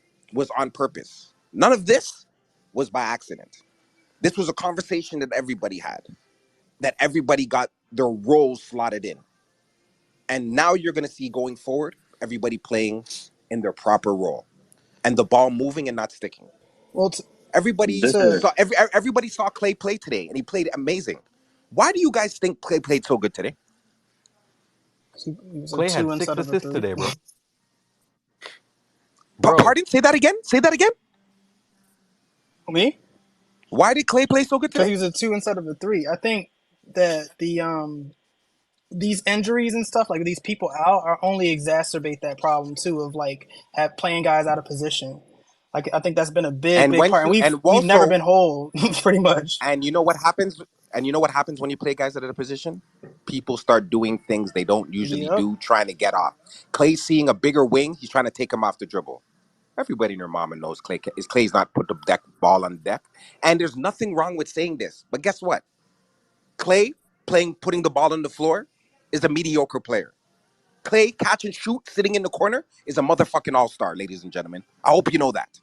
on purpose. None of this was by accident. This was a conversation that everybody had, that everybody got their roles slotted in. And now you're going to see going forward, everybody playing in their proper role and the ball moving and not sticking. Well, everybody saw Clay play today, and he played amazing. Why do you guys think Clay played so good today? Clay had 6 assists today, bro. Pardon? Say that again? Me? Why did Clay play so good today? Because he was a 2 instead of a 3. I think that these injuries and stuff, like these people out, are only exacerbate that problem too of like playing guys out of position. Like, I think that's been a big part, and we've never been whole, pretty much. And you know what happens? When you play guys out of the position? People start doing things they don't usually do, trying to get off. Clay's seeing a bigger wing, he's trying to take him off the dribble. Everybody and their mama knows Clay's not put the ball on the deck. And there's nothing wrong with saying this. But guess what? Clay putting the ball on the floor is a mediocre player. Clay, catch and shoot, sitting in the corner, is a motherfucking all-star, ladies and gentlemen. I hope you know that.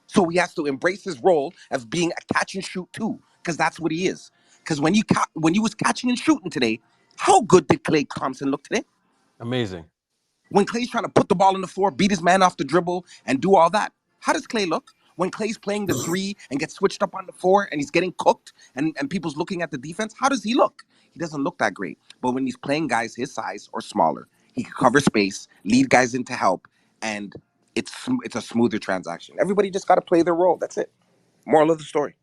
So he has to embrace his role as being a catch and shoot too, because that's what he is. Because when you was catching and shooting today, how good did Klay Thompson look today? Amazing. When Clay's trying to put the ball on the floor, beat his man off the dribble, and do all that, how does Clay look? When Clay's playing the 3 and gets switched up on the 4 and he's getting cooked and people's looking at the defense, how does he look? He doesn't look that great. But when he's playing guys his size or smaller, he can cover space, lead guys into help, and it's a smoother transaction. Everybody just got to play their role. That's it. Moral of the story.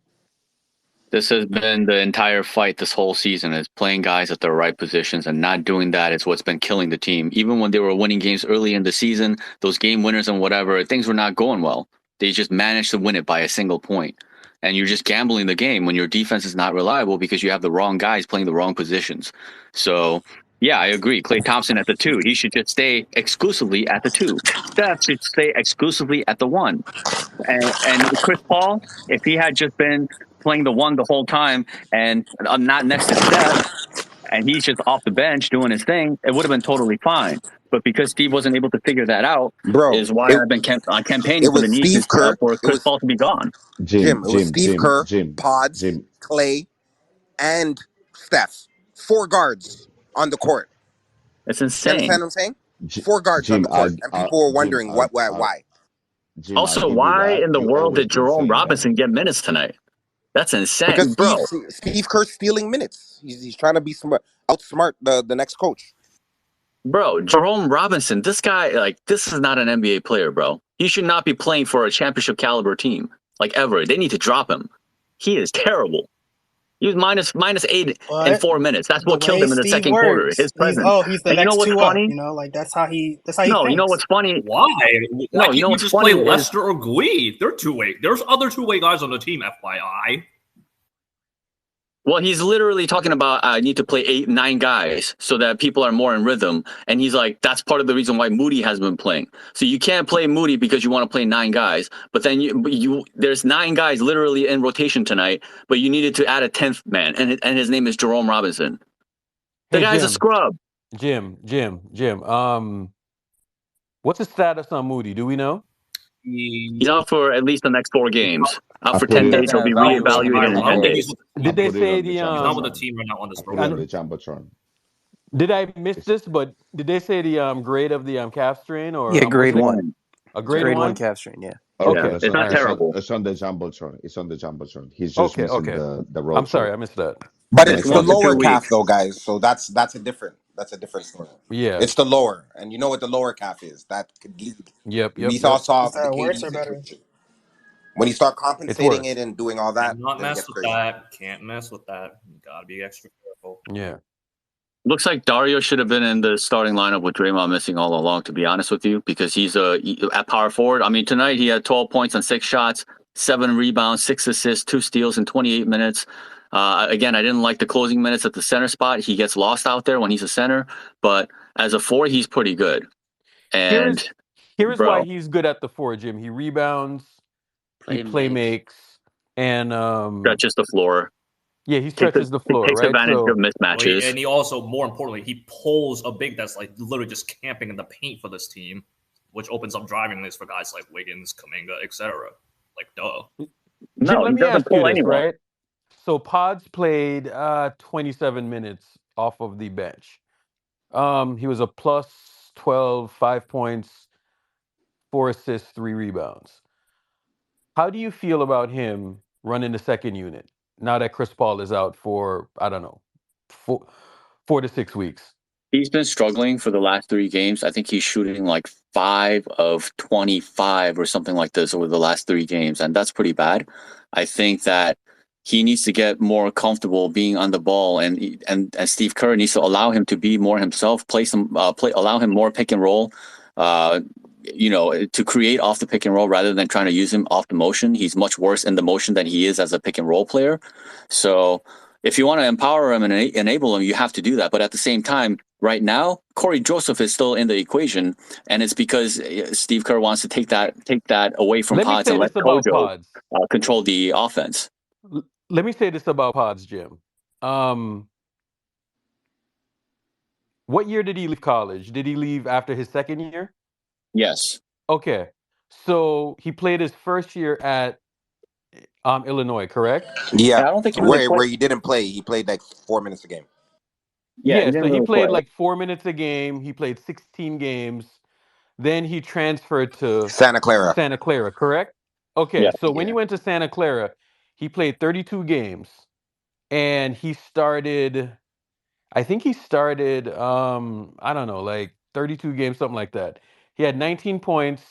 This has been the entire fight this whole season, is playing guys at the right positions, and not doing that is what's been killing the team. Even when they were winning games early in the season, those game winners and whatever, things were not going well. They just managed to win it by a single point. And you're just gambling the game when your defense is not reliable because you have the wrong guys playing the wrong positions. So, yeah, I agree. Klay Thompson at the 2. He should just stay exclusively at the 2. Steph should stay exclusively at the 1. And Chris Paul, if he had just been playing the 1 the whole time and not next to Steph, and he's just off the bench doing his thing, it would have been totally fine. But because Steve wasn't able to figure that out, is why I've been campaigning for the need for Chris Paul to be gone. It was Steve Kerr, Pods, Clay, and Steph. 4 guards on the court. It's insane. You understand what I'm saying? 4 guards on the court, and people were wondering why. Also, why in the world did Jerome Robinson get minutes tonight? That's insane, because bro. Steve Kerr's stealing minutes. He's trying to be outsmart the next coach. Bro, Jerome Robinson, this guy, this is not an NBA player, bro. He should not be playing for a championship caliber team, ever. They need to drop him. He is terrible. He was minus 8 in 4 minutes. That's what killed him in the second quarter. His presence. He's the next two up. That's how he. No, thinks. you know what's funny? Why? No, you know what's funny? Play Lester or Gui. They're 2-way. There's other 2-way guys on the team. FYI. Well, he's literally talking about I need to play 8, 9 guys so that people are more in rhythm. And he's like, that's part of the reason why Moody has been playing. So you can't play Moody because you want to play 9 guys. But then there's 9 guys literally in rotation tonight, but you needed to add a 10th man, and his name is Jerome Robinson. The Hey, guy's a scrub. Jim. What's the status on Moody? Do we know? He's out for at least the next 4 games. Out I for put 10 it. days. He'll be I don't reevaluated in 10 think days. he's Did they I put it say on the the he's not with the jumbotron. team right now on this I put it on program. the jumbotron. Did I miss It's this? But did they say the grade of the calf strain or Yeah, I'm grade listening? 1. A it's grade Grade 1 one? calf strain, yeah. okay. Okay, It's all not right. terrible. It's on the jumbotron. It's on the jumbotron. He's just missing Okay. the I'm sorry, rotator. I missed that. But The It's it's next the 1 to one. 2 lower calf weeks. though, guys. So that's a different story. Yeah. It's the lower, and you know what the lower calf is. That could lead. Yep. We saw Is the that worse KD or better? situation. When you start It's compensating it worse. and doing all that, Cannot then it mess gets with crazy. that. Can't mess with that. You gotta be extra careful. Yeah. Looks like Dario should have been in the starting lineup with Draymond missing all along, to be honest with you, because he's at power forward. I mean, tonight he had 12 points on 6 shots, 7 rebounds, 6 assists, 2 steals in 28 minutes. Again, I didn't like the closing minutes at the center spot. He gets lost out there when he's a center, but as a 4, he's pretty good. And Here is why bro, he's good at the 4, Jim. He rebounds, he play make, makes, and stretches the floor, yeah, he stretches the floor, takes right? advantage of So mismatches. And he also, more importantly, he pulls a big that's like literally just camping in the paint for this team, which opens up driving lanes for guys like Wiggins, Kuminga, etc. Like, duh. Jim, No, let he me doesn't ask you pull this, anyone. right? So Pods played 27 minutes off of the bench. He was a plus 12, 5 points, 4 assists, 3 rebounds. How do you feel about him running the second unit now that Chris Paul is out for, I don't know, 4 to 6 weeks? He's been struggling for the last 3 games. I think he's shooting like 5 of 25 or something like this over the last 3 games, and that's pretty bad. I think that he needs to get more comfortable being on the ball, and Steve Kerr needs to allow him to be more himself, allow him more pick and roll, to create off the pick and roll rather than trying to use him off the motion. He's much worse in the motion than he is as a pick and roll player. So if you want to empower him and enable him, you have to do that. But at the same time, right now, Corey Joseph is still in the equation, and it's because Steve Kerr wants to take that away from Pods and let Kojo control the offense. Let me say this about Pods, Jim. What year did he leave college? Did he leave after his second year? Yes. Okay. So he played his first year at Illinois, correct? Yeah. I don't think where he didn't play. He played like 4 minutes a game. Yeah, so he played like 4 minutes a game. He played 16 games. Then he transferred to Santa Clara, correct? Okay, Yeah. so when he went to Santa Clara, he played 32 games. And he started, I think he started, I don't know, like 32 games, something like that. He had 19 points,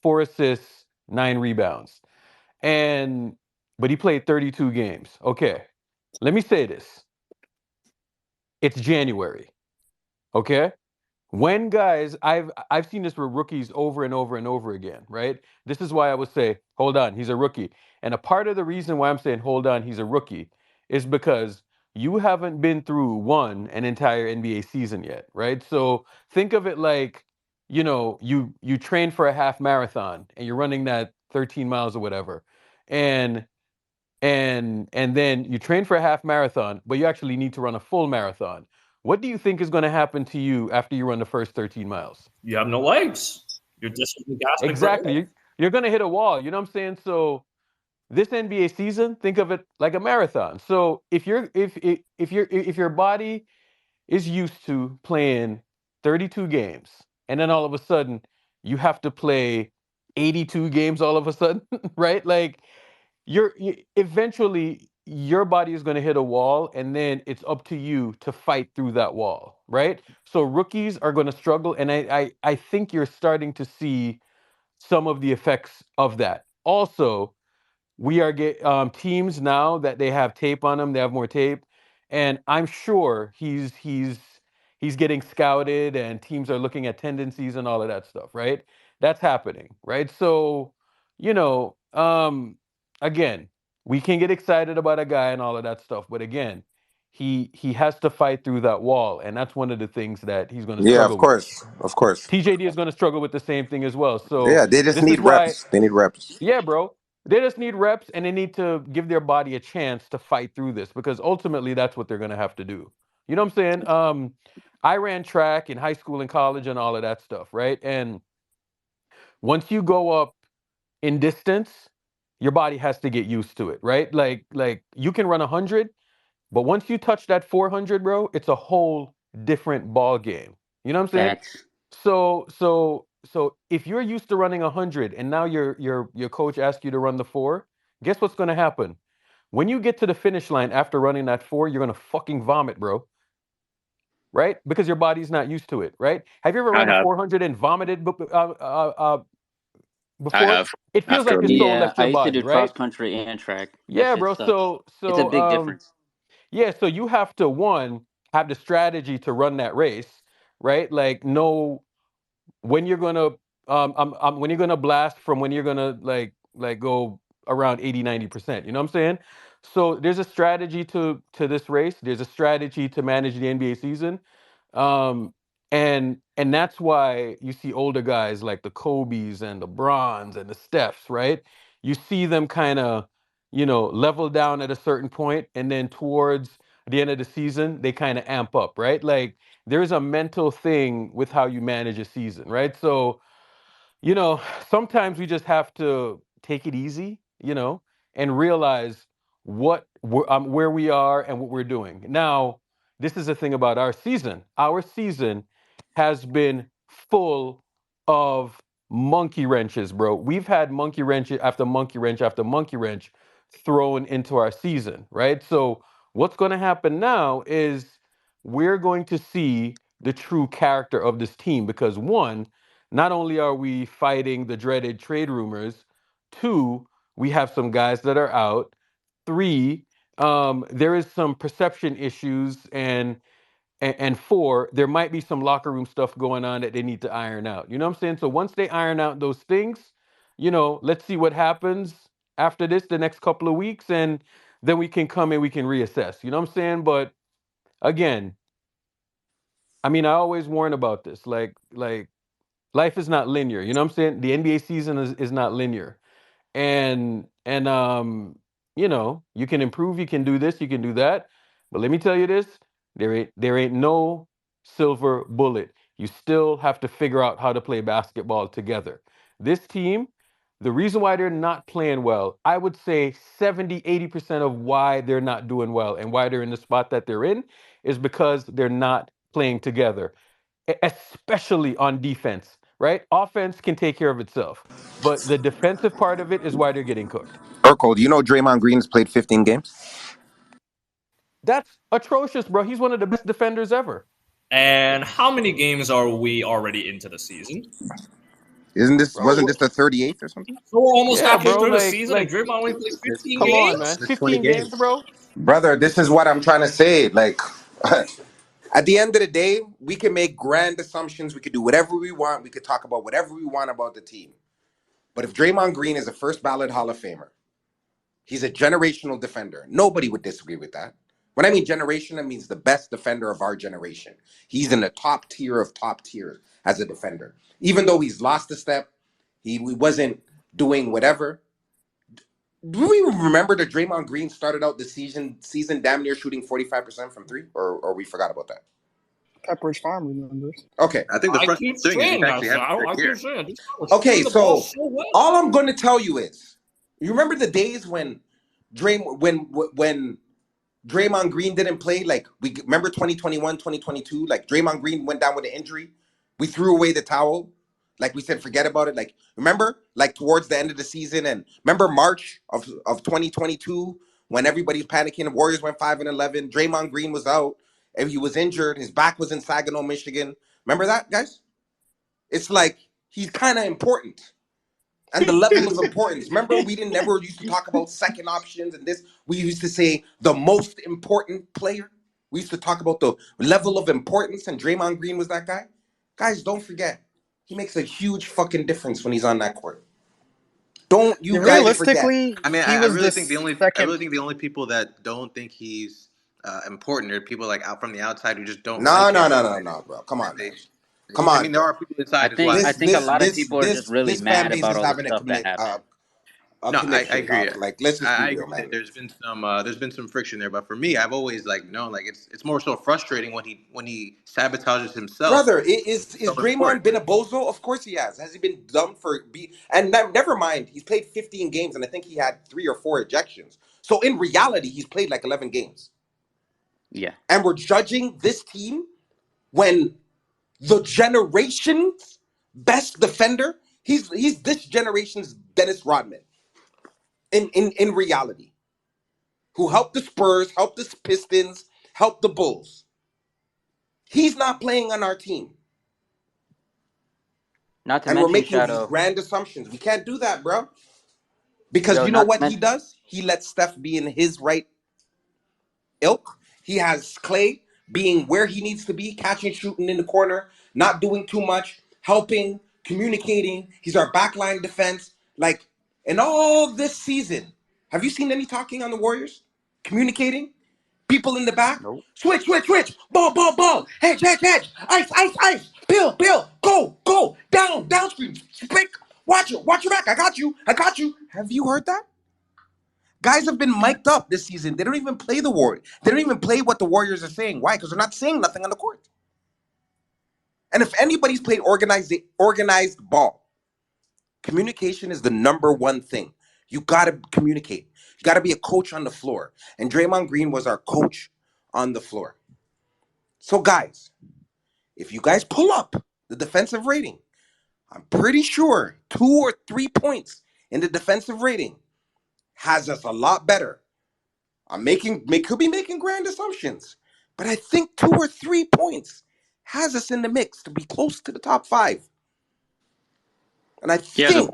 4 assists, 9 rebounds. But he played 32 games. Okay, let me say this. It's January, okay? When guys, I've seen this with rookies over and over and over again, right? This is why I would say, hold on, he's a rookie. And a part of the reason why I'm saying, hold on, he's a rookie, is because you haven't been through an entire NBA season yet, right? So think of it like, you train for a half marathon and you're running that 13 miles or whatever. And then you train for a half marathon, but you actually need to run a full marathon. What do you think is going to happen to you after you run the first 13 miles? You have no legs. You're just gasping. Exactly. You're going to hit a wall. You know what I'm saying? So this NBA season, think of it like a marathon. So if your body is used to playing 32 games, and then all of a sudden you have to play 82 games all of a sudden, right? Like eventually your body is going to hit a wall, and then it's up to you to fight through that wall, right? So rookies are going to struggle, and I think you're starting to see some of the effects of that. Also, we are teams now that they have tape on them, they have more tape, and I'm sure he's getting scouted, and teams are looking at tendencies and all of that stuff, right? That's happening, right? So, again, we can get excited about a guy and all of that stuff, but again, he has to fight through that wall, and that's one of the things that he's going to Yeah, of struggle with. course, of course. TJD is going to struggle with the same thing as well. So Yeah, they just this need is why, reps. They need reps. yeah, bro, they just need reps, and they need to give their body a chance to fight through this, because ultimately that's what they're going to have to do. You know what I'm saying? I ran track in high school and college and all of that stuff, right? And once you go up in distance, your body has to get used to it, right? Like you can run 100, but once you touch that 400, bro, it's a whole different ball game. You know what I'm saying? Facts. So if you're used to running 100 and now your coach asks you to run the 4, guess what's going to happen? When you get to the finish line after running that 4, you're going to fucking vomit, bro. Right? Because your body's not used to it, right? Have you ever I run a have. 400 and vomited I before? have. It feels After like a your meet. soul Yeah, left I your used to body, do cross right? country and track. That Yeah, shit bro. sucks. So It's a so big difference. yeah, so you have to, one, have the strategy to run that race, right? Like know when you're gonna when you're gonna blast from when you're gonna like go around 80-90%. You know what I'm saying? So there's a strategy to this race. There's a strategy to manage the NBA season. And that's why you see older guys like the Kobe's and the Bron's and the Stephs, right? You see them kind of, level down at a certain point, and then towards the end of the season, they kind of amp up, right? Like there's a mental thing with how you manage a season, right? So, you know, sometimes we just have to take it easy, and realize where we are and what we're doing. Now, this is the thing about our season. Our season has been full of monkey wrenches, bro. We've had monkey wrench after monkey wrench after monkey wrench thrown into our season, right? So, what's going to happen now is we're going to see the true character of this team, because one, not only are we fighting the dreaded trade rumors, two, we have some guys that are out. Three, there is some perception issues, and four, there might be some locker room stuff going on that they need to iron out. You know what I'm saying? So once they iron out those things, let's see what happens after this, the next couple of weeks, and then we can come and we can reassess. You know what I'm saying? But again, I mean, I always warn about this. Like life is not linear. You know what I'm saying? The NBA season is not linear. And you can improve, you can do this, you can do that. But let me tell you this, there ain't no silver bullet. You still have to figure out how to play basketball together. This team, the reason why they're not playing well, I would say 70-80% of why they're not doing well and why they're in the spot that they're in is because they're not playing together, especially on defense, right? Offense can take care of itself, but the defensive part of it is why they're getting cooked. Urkel, do you know Draymond Green's played 15 games? That's atrocious, bro. He's one of the best defenders ever. And how many games are we already into the season? Wasn't this the 38th or something? So we're almost halfway through the like, season, and Draymond only played 15 come games? on, man. It's 20 15 games, bro? Brother, this is what I'm trying to say. Like, at the end of the day, we can make grand assumptions. We could do whatever we want. We could talk about whatever we want about the team. But if Draymond Green is a first ballot Hall of Famer, he's a generational defender. Nobody would disagree with that. When I mean generation, it means the best defender of our generation. He's in the top tier of top tier as a defender. Even though he's lost a step, he wasn't doing whatever. Do we remember that Draymond Green started out the season damn near shooting 45% from three? Or we forgot about that? Pepperidge Farm remembers. Okay. I think the first thing is he's actually having a good year. Okay, so all I'm going to tell you is, you remember the days when Draymond Green didn't play? Like, we remember 2021, 2022, like Draymond Green went down with an injury. We threw away the towel. Like we said, forget about it. Like, remember, like towards the end of the season, and remember March of 2022 when everybody's panicking, the Warriors went 5-11. Draymond Green was out and he was injured. His back was in Saginaw, Michigan. Remember that, guys? It's like he's kind of important. And the level of importance. Remember, we never used to talk about second options and this. We used to say the most important player. We used to talk about the level of importance, and Draymond Green was that guy. Guys, don't forget, he makes a huge fucking difference when he's on that court. Don't you guys forget. Realistically, I mean, he I was really the think I second. really think the only people that don't think he's important are people like out from the outside who just don't No, like him. bro. Come on, man. Come I on, mean, there bro. are people inside as well. I think a lot of people are just really This fan mad base about is all the having stuff that happened. a No, I connection, agree. dog. Like, let's just be I real, agree that man. there's been some friction there, but for me, I've always like known like it's more so frustrating when he sabotages himself. Brother, is Draymond been a bozo? Of course he has. Has he been dumb and never mind, he's played 15 games and I think he had 3 or 4 ejections. So in reality, he's played like 11 games. Yeah. And we're judging this team when the generation's best defender, he's this generation's Dennis Rodman. In reality. Who helped the Spurs, helped the Pistons, helped the Bulls. He's not playing on our team. Not to and mention, we're making Shadow, these grand assumptions. We can't do that, bro. Because Yo, you know not to what he mention, does? He lets Steph be in his right ilk. He has Clay being where he needs to be, catching, shooting in the corner, not doing too much, helping, communicating. He's our backline defense. Like, in all this season, have you seen any talking on the Warriors? Communicating? People in the back? nope. Switch. Ball. Hedge. Ice. Bill. Go. Down screen. Spick. Watch your back. I got you. Have you heard that? Guys have been mic'd up this season. They don't even play the Warriors. They don't even play what the Warriors are saying. Why? Because they're not saying nothing on the court. And if anybody's played organized ball, communication is the number one thing. You got to communicate. You got to be a coach on the floor. And Draymond Green was our coach on the floor. So, guys, if you guys pull up the defensive rating, I'm pretty sure 2 or 3 points in the defensive rating has us a lot better. Could be making grand assumptions, but I think 2 or 3 points has us in the mix to be close to the top 5. And I think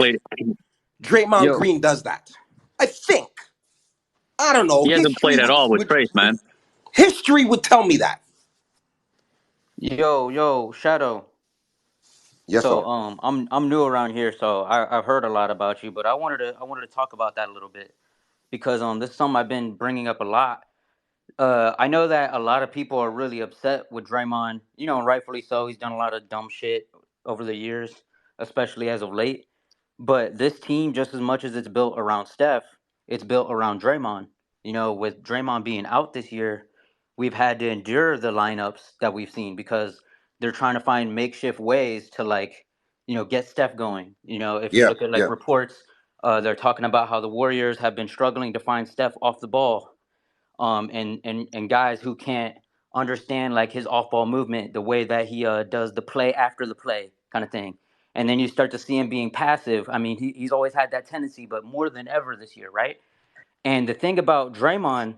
Draymond Green does that. I think. I don't know. He hasn't played at all with Trace, man. History would tell me that. Yo, Shadow. Yes, So sir. I'm new around here, so I've heard a lot about you, but I wanted to talk about that a little bit because this is something I've been bringing up a lot. I know that a lot of people are really upset with Draymond, and rightfully so. He's done a lot of dumb shit over the years, especially as of late. But this team, just as much as it's built around Steph, it's built around Draymond. With Draymond being out this year, we've had to endure the lineups that we've seen because they're trying to find makeshift ways to get Steph going. If you look at reports, they're talking about how the Warriors have been struggling to find Steph off the ball. And guys who can't understand like his off-ball movement, the way that he does the play after the play kind of thing. And then you start to see him being passive. I mean, he's always had that tendency, but more than ever this year, right? And the thing about Draymond,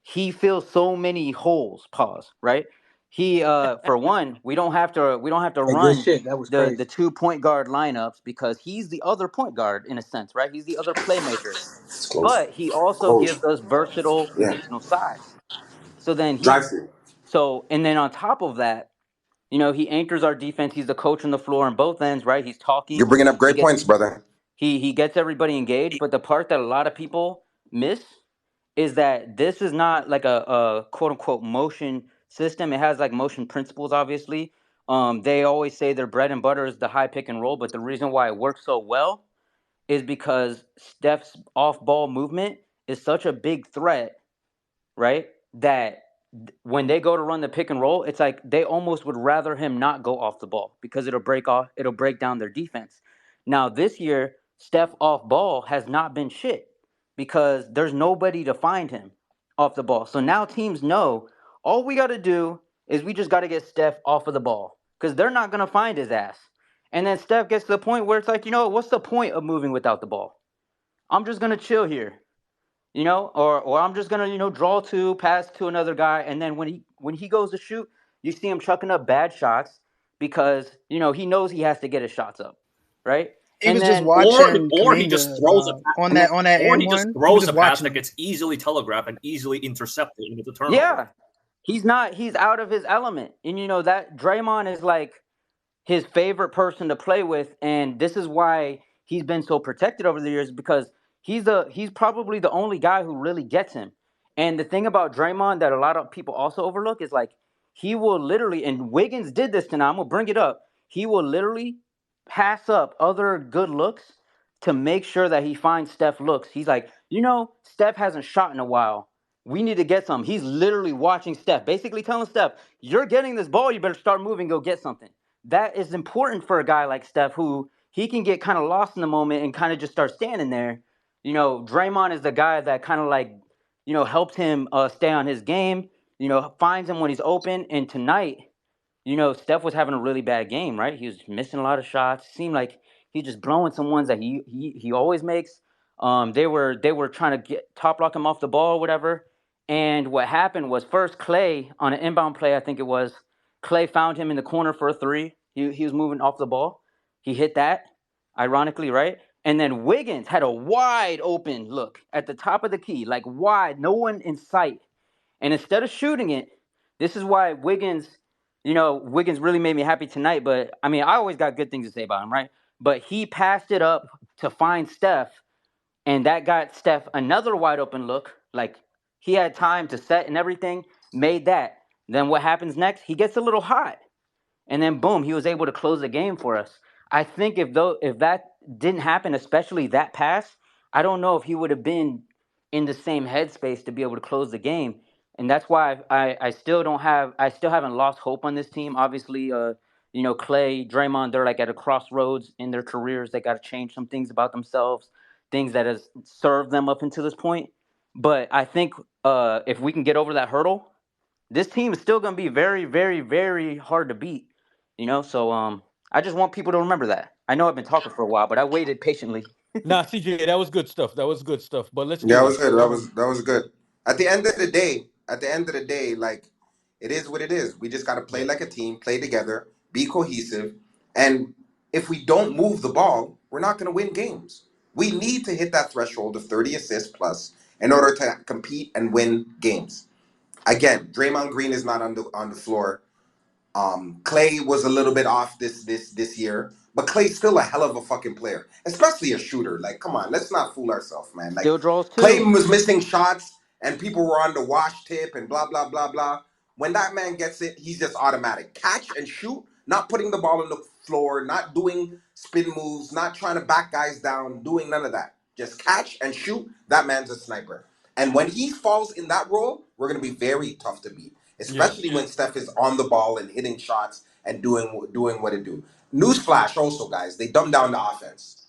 he fills so many holes. Pause. Right? He, for one, we don't have to run the 2 point guard lineups because he's the other point guard in a sense, right? He's the other playmaker. But he also gives us versatile positional size. So then and then on top of that, he anchors our defense. He's the coach on the floor on both ends, right? He's talking. You're bringing up great points, brother. He gets everybody engaged. But the part that a lot of people miss is that this is not like a quote unquote motion system. It has like motion principles, obviously. They always say their bread and butter is the high pick and roll, but the reason why it works so well is because Steph's off-ball movement is such a big threat, right? That when they go to run the pick and roll, it's like they almost would rather him not go off the ball because it'll break down their defense. Now this year, Steph off ball has not been shit because there's nobody to find him off the ball. So now teams know all we got to do is we just got to get Steph off of the ball because they're not going to find his ass. And then Steph gets to the point where it's like, what's the point of moving without the ball? I'm just going to chill here, or I'm just going to, draw to, pass to another guy. And then when he goes to shoot, you see him chucking up bad shots because, he knows he has to get his shots up, right? He was just watching or he just throws on that or he just throws a pass that him. gets easily telegraphed and easily intercepted into the turnover. Yeah. He's out of his element. And that Draymond is like his favorite person to play with, and this is why he's been so protected over the years because he's probably the only guy who really gets him. And the thing about Draymond that a lot of people also overlook is like he will literally, and Wiggins did this tonight. I'm gonna bring it up. He will literally pass up other good looks to make sure that he finds Steph looks. He's like, Steph hasn't shot in a while. We need to get some. He's literally watching Steph, basically telling Steph, you're getting this ball, you better start moving, go get something. That is important for a guy like Steph who he can get kind of lost in the moment and kind of just start standing there. Draymond is the guy that kind of like, helps him stay on his game, finds him when he's open. And tonight, Steph was having a really bad game, right? He was missing a lot of shots. Seemed like he's just blowing some ones that he always makes. They were trying to top lock him off the ball or whatever. And what happened was first Klay on an inbound play, I think it was, Klay found him in the corner for a three. He was moving off the ball. He hit that, ironically, right? And then Wiggins had a wide open look at the top of the key, like wide, no one in sight. And instead of shooting it, this is why Wiggins really made me happy tonight. But, I mean, I always got good things to say about him, right? But he passed it up to find Steph, and that got Steph another wide open look. Like, he had time to set and everything, made that. Then what happens next? He gets a little hot. And then, boom, he was able to close the game for us. I think if that didn't happen, especially that pass, I don't know if he would have been in the same headspace to be able to close the game. And that's why I still haven't lost hope on this team. Obviously, Klay, Draymond, they're like at a crossroads in their careers. They got to change some things about themselves, things that has served them up until this point. But I think if we can get over that hurdle, this team is still going to be very, very, very hard to beat. So I just want people to remember that. I know I've been talking for a while, but I waited patiently. Nah, CJ, that was good stuff. But let's Yeah, do that was this. good. That was good. At the end of the day, like it is what it is. We just got to play like a team, play together, be cohesive, and if we don't move the ball, we're not going to win games. We need to hit that threshold of 30 assists plus in order to compete and win games. Again, Draymond Green is not on the floor. Klay was a little bit off this year, but Klay's still a hell of a fucking player, especially a shooter. Like, come on, let's not fool ourselves, man. Like, Still draws too. Klay was missing shots, and people were on the wash tip and blah blah blah blah. When that man gets it, he's just automatic. Catch and shoot, not putting the ball on the floor, not doing spin moves, not trying to back guys down, doing none of that. Just catch and shoot. That man's a sniper. And when he falls in that role, we're gonna be very tough to beat. Especially when Steph is on the ball and hitting shots and doing what it do. Newsflash also, guys, they dumb down the offense.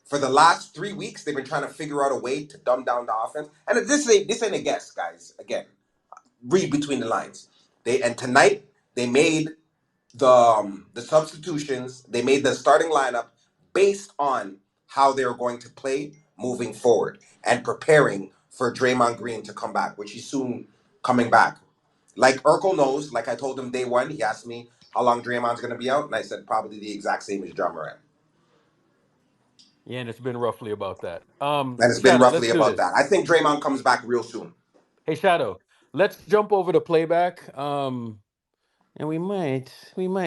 For the last 3 weeks, they've been trying to figure out a way to dumb down the offense. And this ain't a guess, guys. Again, read between the lines. Tonight they made the substitutions. They made the starting lineup based on how they were going to play moving forward and preparing for Draymond Green to come back, which he's soon coming back. Like Urkel knows, like I told him day one, he asked me how long Draymond's going to be out, and I said probably the exact same as John Moran. Yeah, and it's been roughly about that. And it's been Shadow, roughly let's do about this. that. I think Draymond comes back real soon. Hey, Shadow, let's jump over to playback. And we might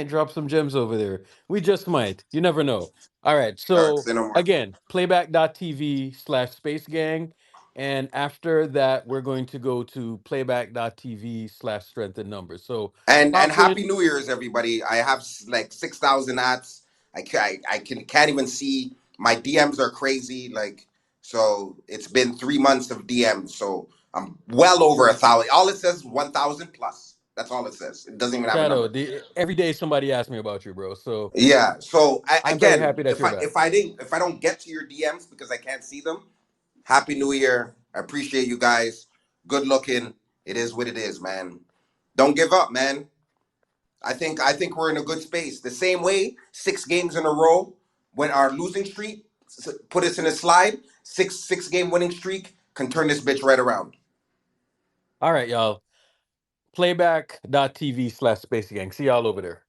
drop some gems over there. We just might. You never know. All right. So Say no more. again, playback.tv/Space Gang. And after that, we're going to go to playback.tv/Strength in Numbers. So And pop Happy in. New Year's, everybody. I have like 6,000 ads. I can't even see. My DMs are crazy. Like, so it's been 3 months of DMs. So I'm well over 1,000. All it says is 1,000 plus. That's all it says. It doesn't even have a Shadow, number. every day somebody asks me about you, bro. So Yeah. So I'm very again, happy that you're back. if I don't get to your DMs because I can't see them, Happy New Year. I appreciate you guys. Good looking. It is what it is, man. Don't give up, man. I think we're in a good space. The same way, 6 games in a row, when our losing streak put us in a slide, six game winning streak can turn this bitch right around. All right, y'all. Playback.tv/Space Gang. See y'all over there.